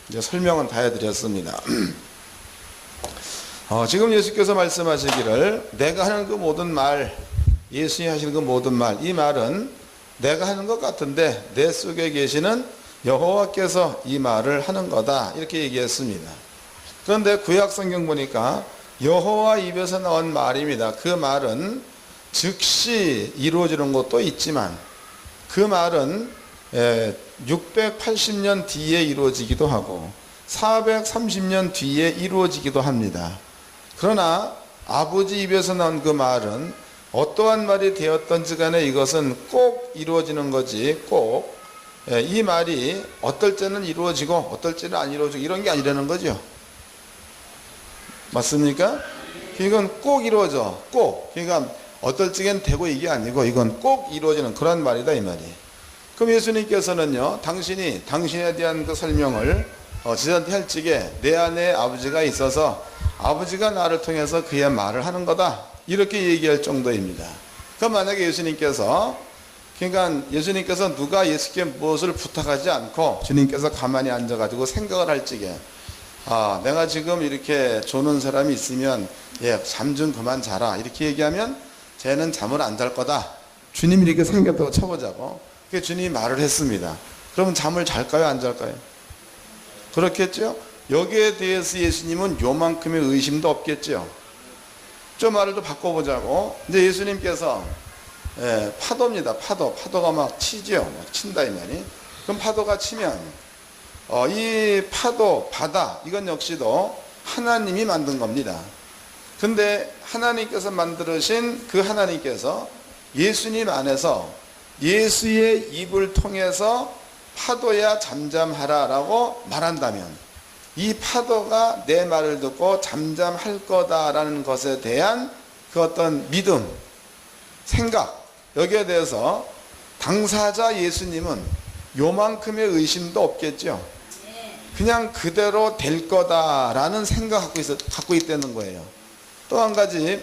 이제 설명은 다 해드렸습니다. 지금 예수께서 말씀하시기를 내가 하는 그 모든 말, 예수님이 하시는 그 모든 말, 이 말은 내가 하는 것 같은데 내 속에 계시는 여호와께서 이 말을 하는 거다. 이렇게 얘기했습니다. 그런데 구약 성경 보니까 여호와 입에서 나온 말입니다. 그 말은 즉시 이루어지는 것도 있지만 그 말은 680년 뒤에 이루어지기도 하고 430년 뒤에 이루어지기도 합니다. 그러나 아버지 입에서 나온 그 말은 어떠한 말이 되었던지 간에 이것은 꼭 이루어지는 거지, 꼭 이 말이 어떨 때는 이루어지고 어떨 때는 안 이루어지고 이런 게 아니라는 거죠. 맞습니까? 이건 꼭 이루어져. 꼭. 그러니까 어떨 적엔 되고 이게 아니고 이건 꼭 이루어지는 그런 말이다 이 말이. 그럼 예수님께서는요, 당신에 대한 그 설명을 지자한테 할 적에 내 안에 아버지가 있어서 아버지가 나를 통해서 그의 말을 하는 거다. 이렇게 얘기할 정도입니다. 그럼 만약에 예수님께서 누가 예수께 무엇을 부탁하지 않고 주님께서 가만히 앉아가지고 생각을 할 적에 내가 지금 이렇게 조는 사람이 있으면 잠 좀 그만 자라 이렇게 얘기하면 쟤는 잠을 안 잘 거다. 주님이 이렇게 생겼다고 쳐보자고. 그게 주님이 말을 했습니다. 그러면 잠을 잘까요 안 잘까요? 그렇겠죠? 여기에 대해서 예수님은 요만큼의 의심도 없겠죠. 좀 말을 또 바꿔보자고. 이제 예수님께서 파도입니다. 파도가 막 치죠. 막 친다 이 말이. 그럼 파도가 치면 이 파도, 바다 이건 역시도 하나님이 만든 겁니다. 근데 하나님께서 만들으신 그 하나님께서 예수님 안에서 예수의 입을 통해서 파도야 잠잠하라 라고 말한다면 이 파도가 내 말을 듣고 잠잠할 거다라는 것에 대한 그 어떤 믿음, 생각, 여기에 대해서 당사자 예수님은 요만큼의 의심도 없겠죠. 그냥 그대로 될 거다라는 생각 갖고 있다는 거예요. 또 한 가지,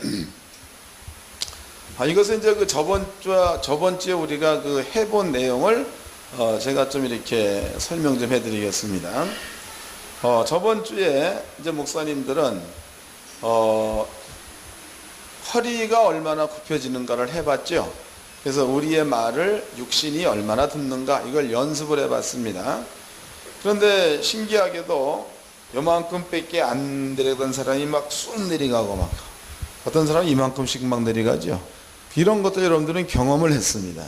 이것은 이제 그 저번 주에 우리가 그 해본 내용을 제가 좀 이렇게 설명 좀 해드리겠습니다. 저번 주에 이제 목사님들은 허리가 얼마나 굽혀지는가를 해봤죠. 그래서 우리의 말을 육신이 얼마나 듣는가 이걸 연습을 해봤습니다. 그런데 신기하게도 요만큼 밖에 안 내려던 사람이 막 쑥 내려가고 막 어떤 사람은 이만큼씩 막 내려가죠. 이런 것들 여러분들은 경험을 했습니다.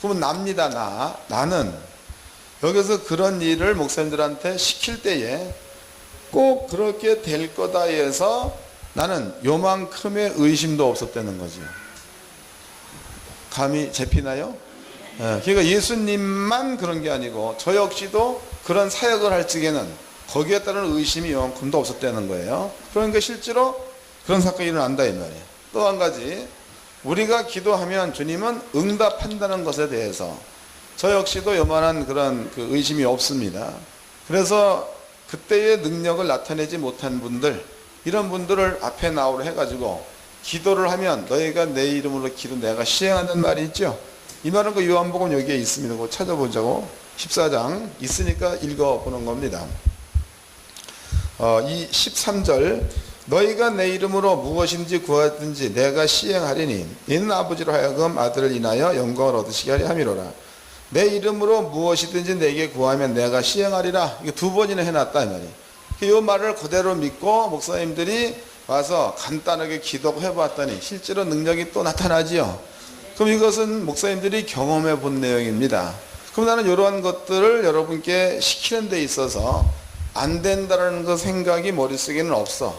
그러면 나는 여기서 그런 일을 목사님들한테 시킬 때에 꼭 그렇게 될 거다 해서 나는 요만큼의 의심도 없었다는 거죠. 감이 잡히나요? 그러니까 예수님만 그런 게 아니고 저 역시도 그런 사역을 할 적에는 거기에 따른 의심이 요만큼도 없었다는 거예요. 그러니까 실제로 그런 사건이 일어난다 이 말이에요. 또 한 가지, 우리가 기도하면 주님은 응답한다는 것에 대해서 저 역시도 요만한 그런 그 의심이 없습니다. 그래서 그때의 능력을 나타내지 못한 분들, 이런 분들을 앞에 나오려 해가지고 기도를 하면 너희가 내 이름으로 기도 내가 시행하는 말이 있죠. 이 말은 그 요한복음 여기에 있습니다. 그거 찾아보자고. 14장 있으니까 읽어보는 겁니다. 이 13절, 너희가 내 이름으로 무엇인지 구하든지 내가 시행하리니 이는 아버지로 하여금 아들을 인하여 영광을 얻으시게 하려 함이로라. 내 이름으로 무엇이든지 내게 구하면 내가 시행하리라. 이거 두 번이나 해놨다 이 말이. 이 말을 그대로 믿고 목사님들이 와서 간단하게 기도해 봤더니 실제로 능력이 또 나타나지요. 그럼 이것은 목사님들이 경험해 본 내용입니다. 그럼 나는 이러한 것들을 여러분께 시키는 데 있어서 안 된다는 그 생각이 머릿속에는 없어.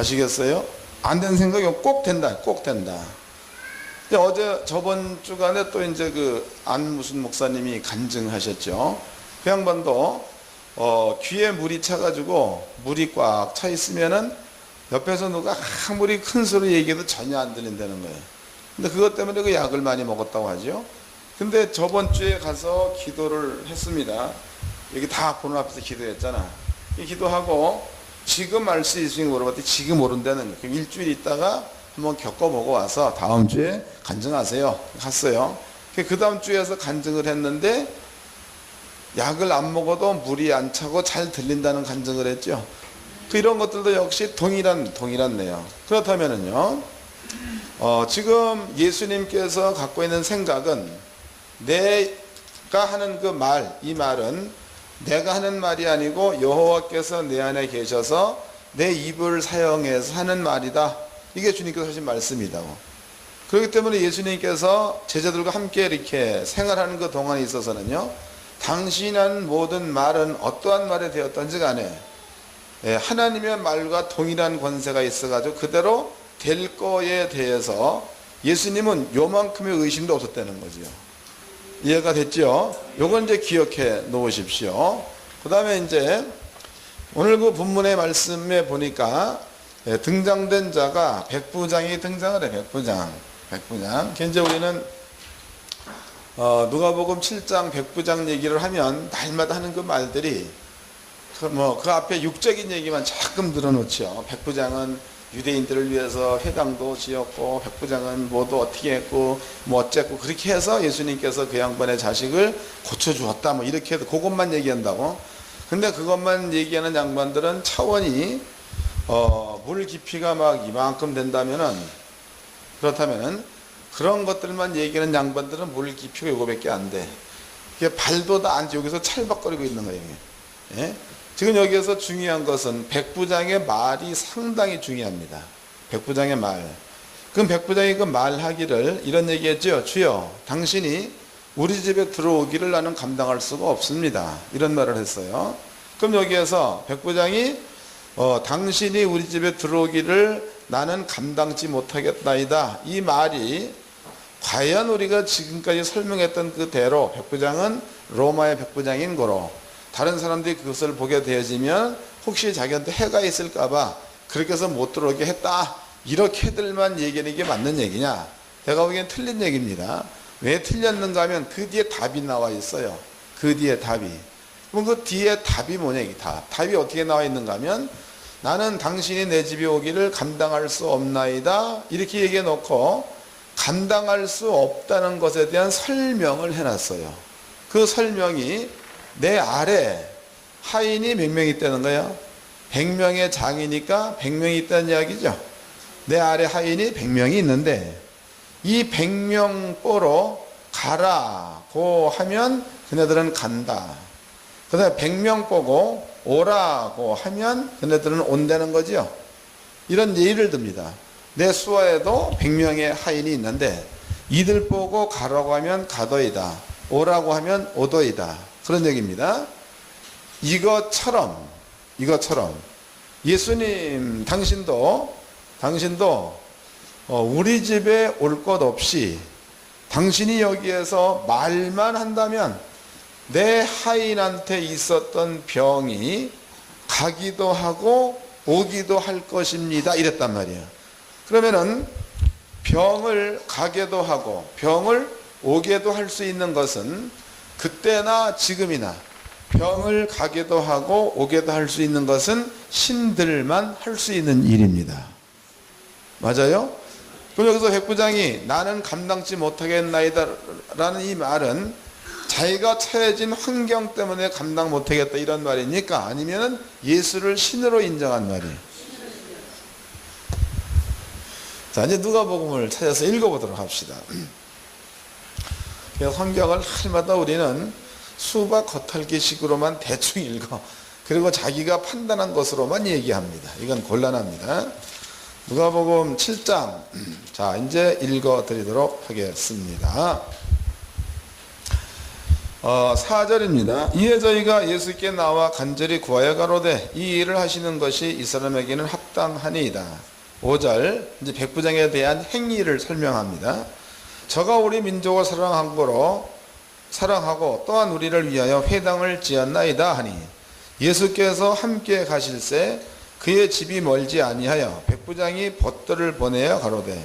아시겠어요? 안 된 생각이 꼭 된다, 꼭 된다. 저번 주간에 또 이제 안 무슨 목사님이 간증하셨죠. 그 양반도 귀에 물이 차가지고 물이 꽉 차 있으면은 옆에서 누가 아무리 큰 소리 얘기해도 전혀 안 들린다는 거예요. 근데 그것 때문에 그 약을 많이 먹었다고 하죠. 근데 저번 주에 가서 기도를 했습니다. 여기 다 보는 앞에서 기도했잖아. 기도하고 지금 알 수 있으니 물어봤더니 지금 모른다는 거예요. 그럼 일주일 있다가 한번 겪어보고 와서 다음 주에 간증하세요. 갔어요. 그 다음 주에서 간증을 했는데 약을 안 먹어도 물이 안 차고 잘 들린다는 간증을 했죠. 이런 것들도 역시 동일한 내용. 그렇다면은요, 지금 예수님께서 갖고 있는 생각은 내가 하는 이 말은 내가 하는 말이 아니고 여호와께서 내 안에 계셔서 내 입을 사용해서 하는 말이다. 이게 주님께서 하신 말씀이다. 그렇기 때문에 예수님께서 제자들과 함께 이렇게 생활하는 그 동안에 있어서는요, 당신이 한 모든 말은 어떠한 말이 되었던지 간에 하나님의 말과 동일한 권세가 있어가지고 그대로 될 거에 대해서 예수님은 요만큼의 의심도 없었다는 거죠. 이해가 됐죠? 요건 이제 기억해 놓으십시오. 그 다음에 이제 오늘 그 본문의 말씀에 보니까 등장된 자가 백부장이 등장을 해. 백부장. 이제 우리는 누가복음 7장 백부장 얘기를 하면 날마다 하는 그 말들이 그 앞에 육적인 얘기만 자끔 늘어놓죠. 백부장은 유대인들을 위해서 회당도 지었고, 백부장은 뭐도 어떻게 했고, 뭐 어쨌고, 그렇게 해서 예수님께서 그 양반의 자식을 고쳐주었다. 뭐 이렇게 해서 그것만 얘기한다고. 근데 그것만 얘기하는 양반들은 차원이, 물 깊이가 막 이만큼 그렇다면은, 그런 것들만 얘기하는 양반들은 물 깊이가 요거밖에 안 돼. 이게 발도 다 안 돼. 여기서 찰박거리고 있는 거예요. 예? 지금 여기에서 중요한 것은 백부장의 말이 상당히 중요합니다. 백부장의 말. 그럼 백부장이 그 말하기를 이런 얘기했죠. 주여, 당신이 우리 집에 들어오기를 나는 감당할 수가 없습니다. 이런 말을 했어요. 그럼 여기에서 백부장이 당신이 우리 집에 들어오기를 나는 감당치 못하겠나이다. 이 말이 과연 우리가 지금까지 설명했던 그대로 백부장은 로마의 백부장인 거로 다른 사람들이 그것을 보게 되어지면 혹시 자기한테 해가 있을까봐 그렇게 해서 못 들어오게 했다. 이렇게들만 얘기하는 게 맞는 얘기냐? 내가 보기엔 틀린 얘기입니다. 왜 틀렸는가 하면 그 뒤에 답이 나와 있어요. 그 뒤에 답이. 그럼 그 뒤에 답이 뭐냐? 이 답이 어떻게 나와 있는가 하면 나는 당신이 내 집에 오기를 감당할 수 없나이다. 이렇게 얘기해 놓고 감당할 수 없다는 것에 대한 설명을 해놨어요. 그 설명이 내 아래 하인이 몇 명 있다는 거예요? 100명의 장이니까 100명이 있다는 이야기죠. 내 아래 하인이 100명이 있는데 이 100명 뽀로 가라고 하면 그네들은 간다. 그 다음에 100명 보고 오라고 하면 그네들은 온다는 거죠. 이런 예를 듭니다. 내 수하에도 100명의 하인이 있는데 이들 보고 가라고 하면 가더이다. 오라고 하면 오더이다. 그런 얘기입니다. 이것처럼 예수님 당신도 우리 집에 올 것 없이 당신이 여기에서 말만 한다면 내 하인한테 있었던 병이 가기도 하고 오기도 할 것입니다. 이랬단 말이에요. 그러면은 병을 가게도 하고 병을 오게도 할 수 있는 것은 그때나 지금이나 병을 가게도 하고 오게도 할 수 있는 것은 신들만 할 수 있는 일입니다. 맞아요? 그럼 여기서 백부장이 나는 감당치 못하겠나이다 라는 이 말은 자기가 처해진 환경 때문에 감당 못하겠다 이런 말입니까? 아니면 예수를 신으로 인정한 말이에요? 자, 이제 누가복음을 찾아서 읽어보도록 합시다. 성경을 날마다 우리는 수박 겉핥기식으로만 대충 읽어. 그리고 자기가 판단한 것으로만 얘기합니다. 이건 곤란합니다. 누가복음 7장. 자, 이제 읽어 드리도록 하겠습니다. 4절입니다. 이에 저희가 예수께 나와 간절히 구하여 가로되 이 일을 하시는 것이 이 사람에게는 합당하니이다. 5절 이제 백부장에 대한 행위를 설명합니다. 저가 우리 민족을 사랑하고 또한 우리를 위하여 회당을 지었나이다 하니 예수께서 함께 가실새 그의 집이 멀지 아니하여 백부장이 벗들을 보내어 가로되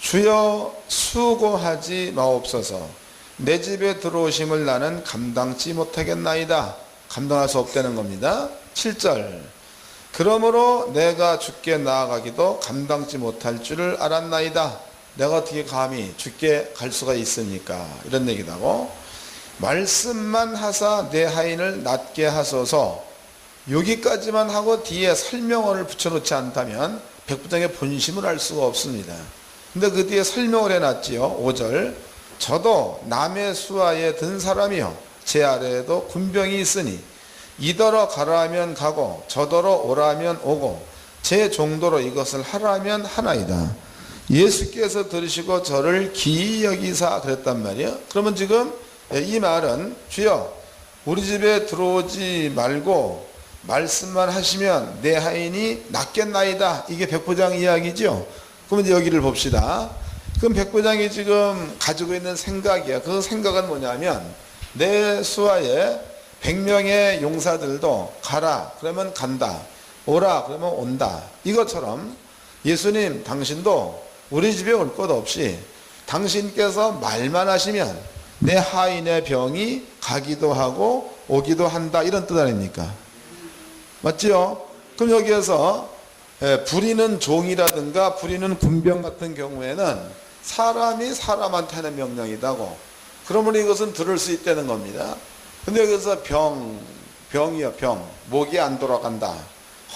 주여 수고하지 마옵소서 내 집에 들어오심을 나는 감당치 못하겠나이다. 감당할 수 없다는 겁니다. 7절 그러므로 내가 주께 나아가기도 감당치 못할 줄을 알았나이다. 내가 어떻게 감히 주께 갈 수가 있습니까? 이런 얘기도 하고 말씀만 하사 내 하인을 낫게 하소서 여기까지만 하고 뒤에 설명어를 붙여놓지 않다면 백부장의 본심을 알 수가 없습니다. 근데 그 뒤에 설명을 해놨지요. 5절 저도 남의 수하에 든 사람이요 제 아래에도 군병이 있으니 이더러 가라 하면 가고 저더러 오라 하면 오고 제 정도로 이것을 하라 하면 하나이다. 예수께서 들으시고 저를 기이 여기사 그랬단 말이에요. 그러면 지금 이 말은 주여 우리 집에 들어오지 말고 말씀만 하시면 내 하인이 낫겠나이다. 이게 백부장 이야기죠. 그럼 이제 여기를 봅시다. 그럼 백부장이 지금 가지고 있는 생각이야. 그 생각은 뭐냐면 내 수하에 100명의 용사들도 가라 그러면 간다, 오라 그러면 온다. 이것처럼 예수님 당신도 우리 집에 올 것 없이 당신께서 말만 하시면 내 하인의 병이 가기도 하고 오기도 한다. 이런 뜻 아닙니까? 맞지요? 그럼 여기에서 부리는 종이라든가 부리는 군병 같은 경우에는 사람이 사람한테 하는 명령이다고. 그러면 이것은 들을 수 있다는 겁니다. 근데 여기서 병이요, 병. 목이 안 돌아간다.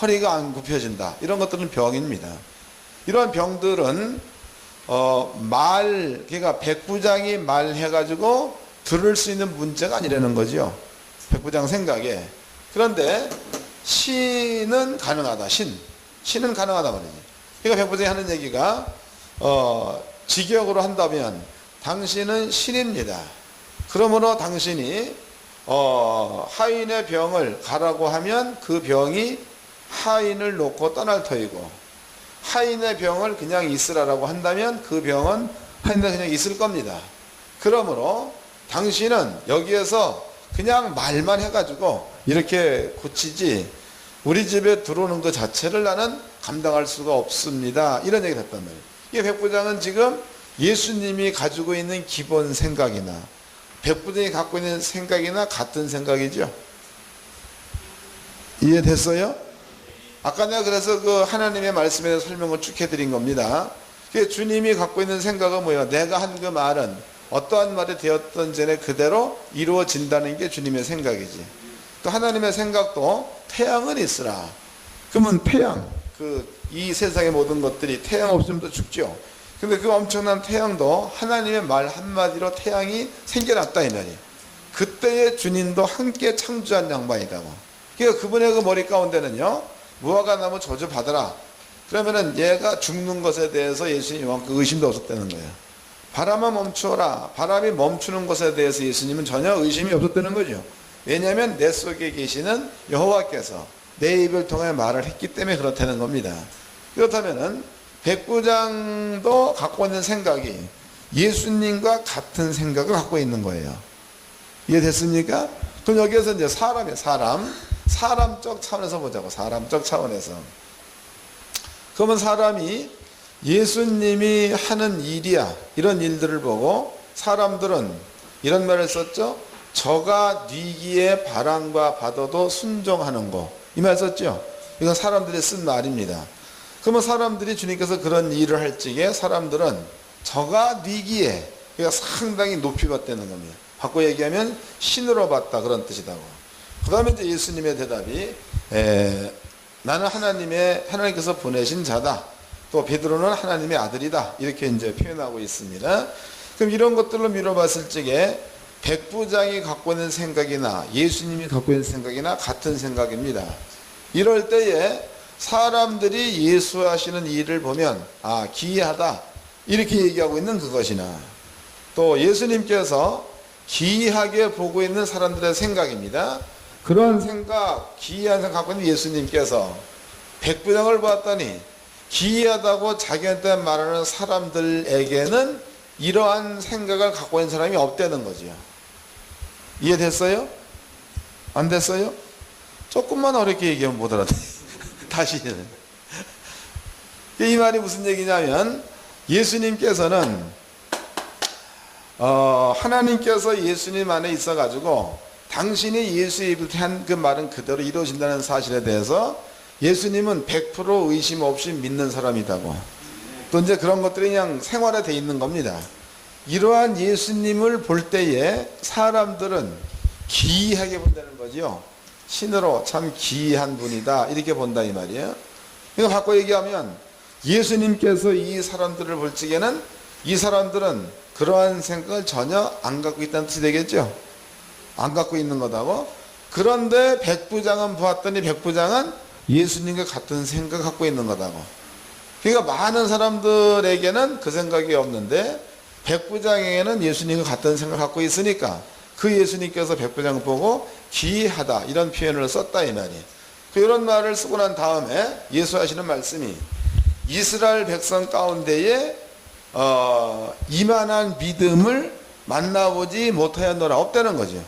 허리가 안 굽혀진다. 이런 것들은 병입니다. 이러한 병들은 그러니까 백부장이 말해가지고 들을 수 있는 문제가 아니라는 거죠. 백부장 생각에. 그런데 신은 가능하다. 신은 가능하다 말이지. 그러니까 백부장이 하는 얘기가 직역으로 한다면 당신은 신입니다. 그러므로 당신이 하인의 병을 가라고 하면 그 병이 하인을 놓고 떠날 터이고 하인의 병을 그냥 있으라고 한다면 그 병은 하인에 그냥 있을 겁니다. 그러므로 당신은 여기에서 그냥 말만 해가지고 이렇게 고치지 우리 집에 들어오는 것 자체를 나는 감당할 수가 없습니다. 이런 얘기를 했단 말이에요. 이 백부장은 지금 예수님이 가지고 있는 기본 생각이나 백부장이 갖고 있는 생각이나 같은 생각이죠. 이해됐어요? 아까 내가 그래서 그 하나님의 말씀에 대해서 설명을 쭉 해드린 겁니다. 주님이 갖고 있는 생각은 뭐예요? 내가 한 그 말은 어떠한 말이 되었던 전에 그대로 이루어진다는 게 주님의 생각이지. 또 하나님의 생각도 태양은 있으라. 그러면 태양, 이 세상의 모든 것들이 태양 없으면 또 죽죠. 근데 그 엄청난 태양도 하나님의 말 한마디로 태양이 생겨났다 이 말이에요. 그때의 주님도 함께 창조한 양반이다고. 그러니까 그분의 그 머리 가운데는요, 무화과 나무 저주 받아라. 그러면은 얘가 죽는 것에 대해서 예수님이 그 의심도 없었다는 거예요. 바람아 멈추어라. 바람이 멈추는 것에 대해서 예수님은 전혀 의심이 없었다는 거죠. 왜냐하면 내 속에 계시는 여호와께서 내 입을 통해 말을 했기 때문에 그렇다는 겁니다. 그렇다면은 백부장도 갖고 있는 생각이 예수님과 같은 생각을 갖고 있는 거예요. 이해됐습니까? 그럼 여기에서 이제 사람이에요. 사람적 차원에서 보자고. 사람적 차원에서. 그러면 사람이 예수님이 하는 일이야. 이런 일들을 보고 사람들은 이런 말을 썼죠. 저가 뉘기에 바람과 바다도 순종하는 거. 이 말 썼죠. 이건 사람들이 쓴 말입니다. 그러면 사람들이 주님께서 그런 일을 할 적에 사람들은 저가 뉘기에 그러니까 상당히 높이 봤다는 겁니다. 바꿔 얘기하면 신으로 봤다 그런 뜻이다고. 그 다음에 이제 예수님의 대답이 나는 하나님께서 보내신 자다. 또 베드로는 하나님의 아들이다. 이렇게 이제 표현하고 있습니다. 그럼 이런 것들로 미뤄봤을 적에 백부장이 갖고 있는 생각이나 예수님이 갖고 있는 생각이나 같은 생각입니다. 이럴 때에 사람들이 예수 하시는 일을 보면 기이하다 이렇게 얘기하고 있는 그것이나 또 예수님께서 기이하게 보고 있는 사람들의 생각입니다. 그런 생각, 기이한 생각 갖고 있는 예수님께서 백부장을 보았더니 기이하다고 자기한테 말하는 사람들에게는 이러한 생각을 갖고 있는 사람이 없다는 거죠. 이해됐어요? 안 됐어요? 조금만 어렵게 얘기하면 못 알아듣어요. 다시는. 이 말이 무슨 얘기냐면 예수님께서는 하나님께서 예수님 안에 있어가지고 당신이 예수의 입을 한 그 말은 그대로 이루어진다는 사실에 대해서 예수님은 100% 의심 없이 믿는 사람이라고. 또 이제 그런 것들이 그냥 생활에 돼 있는 겁니다. 이러한 예수님을 볼 때에 사람들은 기이하게 본다는 거죠. 신으로 참 기이한 분이다 이렇게 본다 이 말이에요. 이거 바꿔 얘기하면 예수님께서 이 사람들을 볼 적에는 이 사람들은 그러한 생각을 전혀 안 갖고 있다는 뜻이 되겠죠. 안 갖고 있는 거다고. 그런데 백부장은 보았더니 백부장은 예수님과 같은 생각을 갖고 있는 거다고. 그러니까 많은 사람들에게는 그 생각이 없는데 백부장에게는 예수님과 같은 생각을 갖고 있으니까 그 예수님께서 백부장을 보고 기이하다 이런 표현을 썼다 이 말이에요. 이런 말을 쓰고 난 다음에 예수 하시는 말씀이 이스라엘 백성 가운데에 이만한 믿음을 만나보지 못하였노라 없다는 거죠.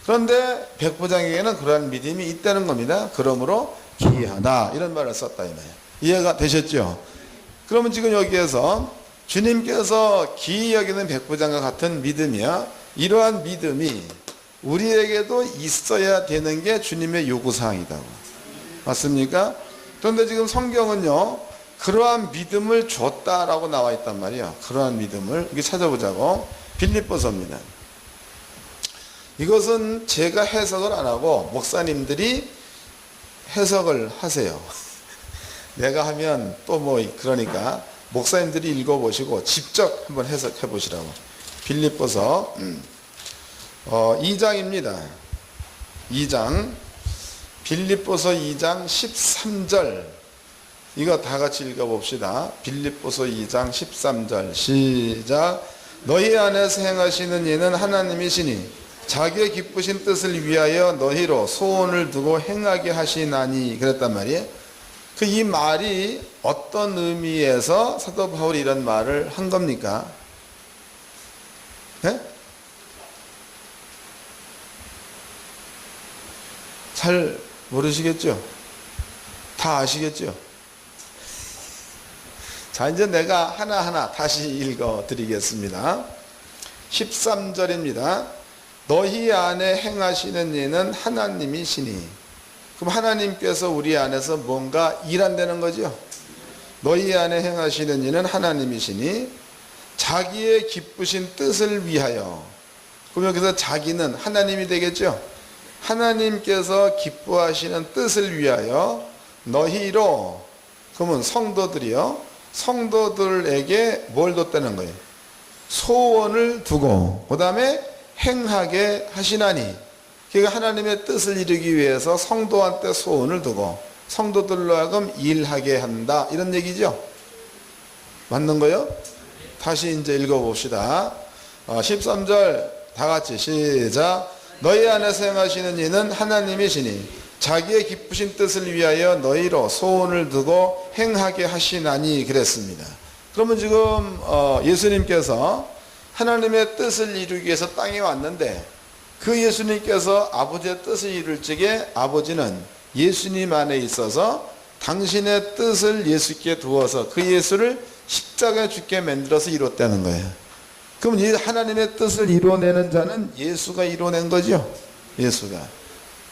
그런데 백부장에게는 그러한 믿음이 있다는 겁니다. 그러므로 기이하다 이런 말을 썼다 이 말이에요. 이해가 되셨죠? 그러면 지금 여기에서 주님께서 기이 여기는 백부장과 같은 믿음이야. 이러한 믿음이 우리에게도 있어야 되는 게 주님의 요구사항이다고. 맞습니까? 그런데 지금 성경은요 그러한 믿음을 줬다라고 나와 있단 말이에요. 그러한 믿음을 이렇게 찾아보자고. 빌립보서입니다. 이것은 제가 해석을 안 하고 목사님들이 해석을 하세요. 내가 하면 또 뭐 그러니까 목사님들이 읽어보시고 직접 한번 해석해 보시라고. 빌립보서 2장입니다. 2장 빌립보서 2장 13절 이거 다 같이 읽어봅시다. 빌립보서 2장 13절 시작. 너희 안에서 행하시는 이는 하나님이시니 자기의 기쁘신 뜻을 위하여 너희로 소원을 두고 행하게 하시나니 그랬단 말이에요. 이 말이 어떤 의미에서 사도 바울이 이런 말을 한 겁니까? 네? 잘 모르시겠죠? 다 아시겠죠? 자, 이제 내가 하나하나 다시 읽어 드리겠습니다. 13절입니다. 너희 안에 행하시는 이는 하나님이시니. 그럼 하나님께서 우리 안에서 뭔가 일한다는 거죠. 너희 안에 행하시는 이는 하나님이시니 자기의 기쁘신 뜻을 위하여. 그럼 여기서 자기는 하나님이 되겠죠. 하나님께서 기뻐하시는 뜻을 위하여 너희로. 그러면 성도들이요. 성도들에게 뭘 뒀다는 거예요? 소원을 두고 그 다음에 행하게 하시나니. 그러니까 하나님의 뜻을 이루기 위해서 성도한테 소원을 두고 성도들로 하여금 일하게 한다 이런 얘기죠. 맞는 거요? 다시 이제 읽어봅시다. 13절 다 같이 시작. 너희 안에서 행하시는 이는 하나님이시니 자기의 기쁘신 뜻을 위하여 너희로 소원을 두고 행하게 하시나니 그랬습니다. 그러면 지금 예수님께서 하나님의 뜻을 이루기 위해서 땅에 왔는데 그 예수님께서 아버지의 뜻을 이룰 적에 아버지는 예수님 안에 있어서 당신의 뜻을 예수께 두어서 그 예수를 십자가에 죽게 만들어서 이뤘다는 거예요. 그럼 이 하나님의 뜻을 이뤄내는 자는 예수가 이뤄낸 거죠. 예수가.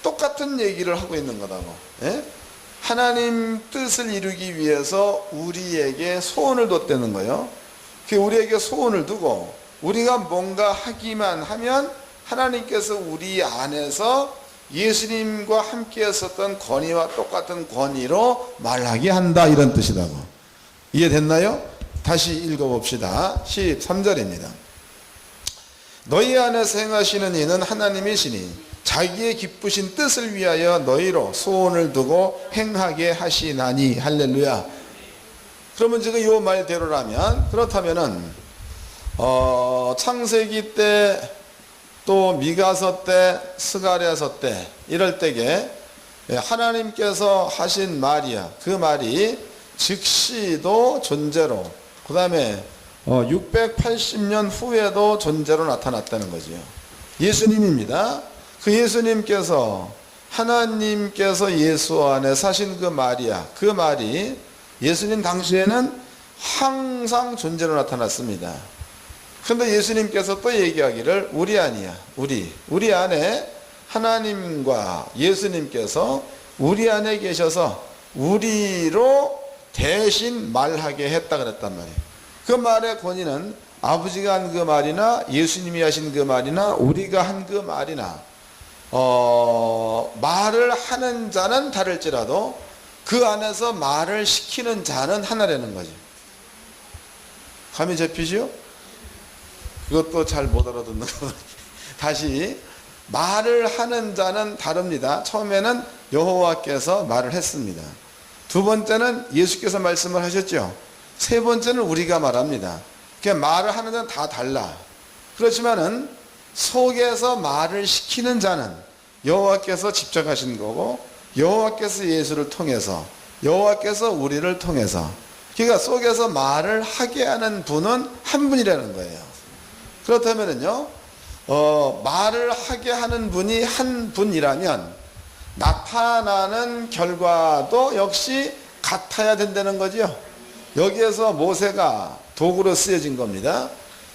똑같은 얘기를 하고 있는 거다고. 예? 하나님 뜻을 이루기 위해서 우리에게 소원을 뒀다는 거예요. 우리에게 소원을 두고 우리가 뭔가 하기만 하면 하나님께서 우리 안에서 예수님과 함께 했었던 권위와 똑같은 권위로 말하게 한다 이런 뜻이라고. 이해됐나요? 다시 읽어봅시다. 13절입니다. 너희 안에서 행하시는 이는 하나님이시니 자기의 기쁘신 뜻을 위하여 너희로 소원을 두고 행하게 하시나니. 할렐루야. 그러면 지금 이 말대로라면 그렇다면은 창세기 때 또 미가서 때, 스가랴서 때 이럴 때에 하나님께서 하신 말이야. 그 말이 즉시도 존재로, 그 다음에 680년 후에도 존재로 나타났다는 거지요. 예수님입니다. 그 예수님께서, 하나님께서 예수 안에 사신 그 말이야. 그 말이 예수님 당시에는 항상 존재로 나타났습니다. 그런데 예수님께서 또 얘기하기를 우리 아니야. 우리 안에 하나님과 예수님께서 우리 안에 계셔서 우리로 대신 말하게 했다 그랬단 말이에요. 그 말의 권위는 아버지가 한 그 말이나 예수님이 하신 그 말이나 우리가 한 그 말이나 말을 하는 자는 다를지라도 그 안에서 말을 시키는 자는 하나라는 거죠. 감이 잡히죠? 그것도 잘 못 알아듣는 거. 다시, 말을 하는 자는 다릅니다. 처음에는 여호와께서 말을 했습니다. 두 번째는 예수께서 말씀을 하셨죠. 세 번째는 우리가 말합니다. 그러니까 말을 하는 자는 다 달라. 그렇지만은 속에서 말을 시키는 자는 여호와께서 직접 하신 거고, 여호와께서 예수를 통해서, 여호와께서 우리를 통해서, 그러니까 속에서 말을 하게 하는 분은 한 분이라는 거예요. 그렇다면요, 말을 하게 하는 분이 한 분이라면 나타나는 결과도 역시 같아야 된다는 거죠. 여기에서 모세가 도구로 쓰여진 겁니다.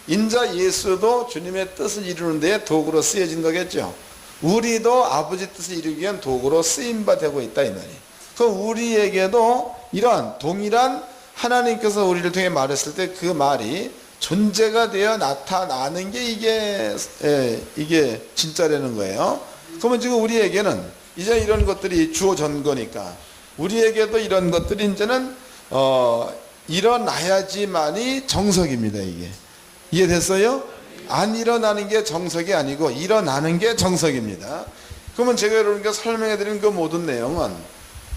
인자 예수도 주님의 뜻을 이루는 데 도구로 쓰여진 거겠죠. 우리도 아버지 뜻을 이루기 위한 도구로 쓰임바 되고 있다 이 말이에요. 그 우리에게도 이러한 동일한 하나님께서 우리를 통해 말했을 때 그 말이 존재가 되어 나타나는 게 이게 진짜라는 거예요. 그러면 지금 우리에게는 이제 이런 것들이 주어진 거니까 우리에게도 이런 것들이 이제는 일어나야지만이 정석입니다. 이게 이해됐어요? 안 일어나는 게 정석이 아니고 일어나는 게 정석입니다. 그러면 제가 여러분께 설명해 드린 그 모든 내용은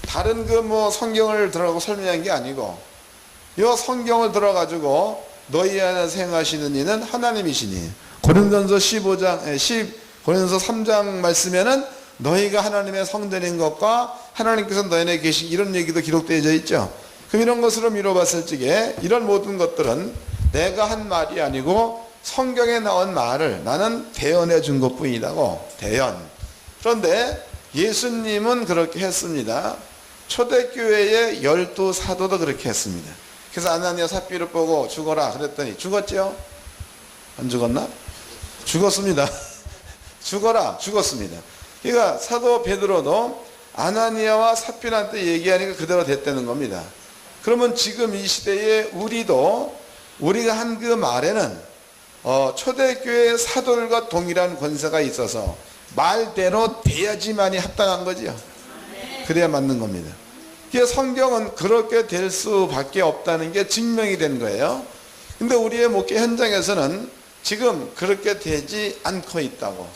다른 그 성경을 들어가고 설명한 게 아니고 이 성경을 들어가지고 너희 안에 행하시는 이는 하나님이시니, 고린도서 3장 말씀에는 너희가 하나님의 성전인 것과 하나님께서 너희 안에 계신 이런 얘기도 기록되어 있죠. 그럼 이런 것으로 미뤄봤을 적에 이런 모든 것들은 내가 한 말이 아니고 성경에 나온 말을 나는 대언해 준 것뿐이라고. 대언. 그런데 예수님은 그렇게 했습니다. 초대교회의 12사도도 그렇게 했습니다. 그래서 아나니아 삽비를 보고 죽어라 그랬더니 죽었죠? 안 죽었나? 죽었습니다. 죽어라, 죽었습니다. 그러니까 사도 베드로도 아나니아와 삽비한테 얘기하니까 그대로 됐다는 겁니다. 그러면 지금 이 시대에 우리가 한 그 말에는 초대교회 사도들과 동일한 권세가 있어서 말대로 돼야지만이 합당한 거죠. 그래야 맞는 겁니다. 성경은 그렇게 될 수밖에 없다는 게 증명이 된 거예요. 근데 우리의 목회 현장에서는 지금 그렇게 되지 않고 있다고.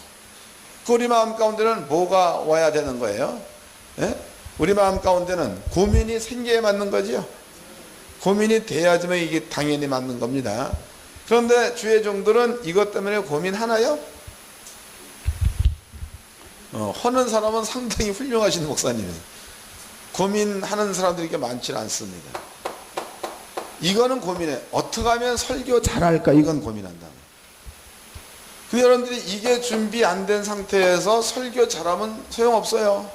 우리 마음 가운데는 뭐가 와야 되는 거예요? 예? 우리 마음 가운데는 고민이 생겨야 맞는 거죠. 고민이 돼야지만 이게 당연히 맞는 겁니다. 그런데 주의 종들은 이것 때문에 고민하나요? 하는 사람은 상당히 훌륭하신 목사님이에요. 고민하는 사람들이 이렇게 많지 않습니다. 이거는 고민해. 어떻게 하면 설교 잘할까? 이건 고민한다. 근데 여러분들이 이게 준비 안 된 상태에서 설교 잘하면 소용없어요.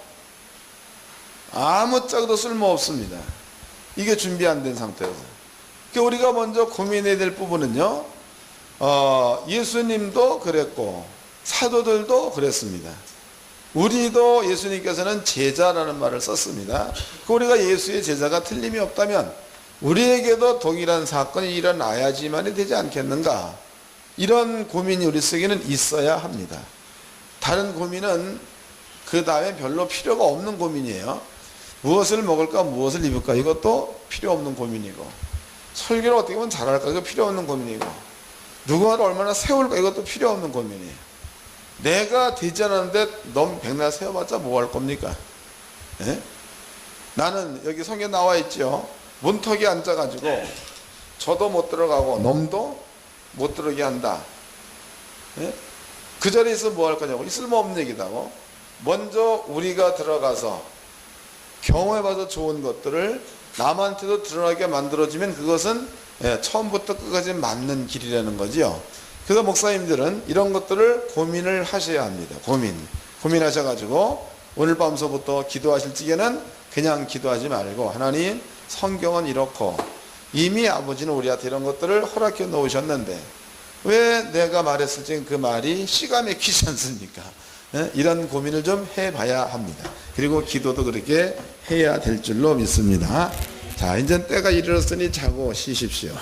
아무짝도 쓸모없습니다. 이게 준비 안 된 상태에서. 그러니까 우리가 먼저 고민해야 될 부분은요, 예수님도 그랬고 사도들도 그랬습니다. 우리도 예수님께서는 제자라는 말을 썼습니다. 우리가 예수의 제자가 틀림이 없다면 우리에게도 동일한 사건이 일어나야지만이 되지 않겠는가? 이런 고민이 우리 속에는 있어야 합니다. 다른 고민은 그 다음에 별로 필요가 없는 고민이에요. 무엇을 먹을까, 무엇을 입을까, 이것도 필요 없는 고민이고, 설교를 어떻게 하면 잘할까, 이거 필요 없는 고민이고, 누군가를 얼마나 세울까, 이것도 필요 없는 고민이에요. 내가 되지 않았는데 넌 백날 세워봤자 뭐 할 겁니까? 예? 나는 여기 성경 나와 있죠. 문턱에 앉아가지고 저도 못 들어가고 놈도 못 들어오게 한다. 예? 그 자리에서 뭐 할 거냐고. 이 쓸모없는 얘기다고. 먼저 우리가 들어가서 경험해봐서 좋은 것들을 남한테도 드러나게 만들어지면 그것은 처음부터 끝까지 맞는 길이라는 거지요. 그래서 목사님들은 이런 것들을 고민을 하셔야 합니다. 고민하셔가지고 오늘 밤서부터 기도하실 적에는 그냥 기도하지 말고, 하나님, 성경은 이렇고 이미 아버지는 우리한테 이런 것들을 허락해 놓으셨는데 왜 내가 말했을 때 그 말이 씨가 막히지 않습니까? 이런 고민을 좀 해봐야 합니다. 그리고 기도도 그렇게 해야 될 줄로 믿습니다. 자, 이제 때가 이르렀으니 자고 쉬십시오.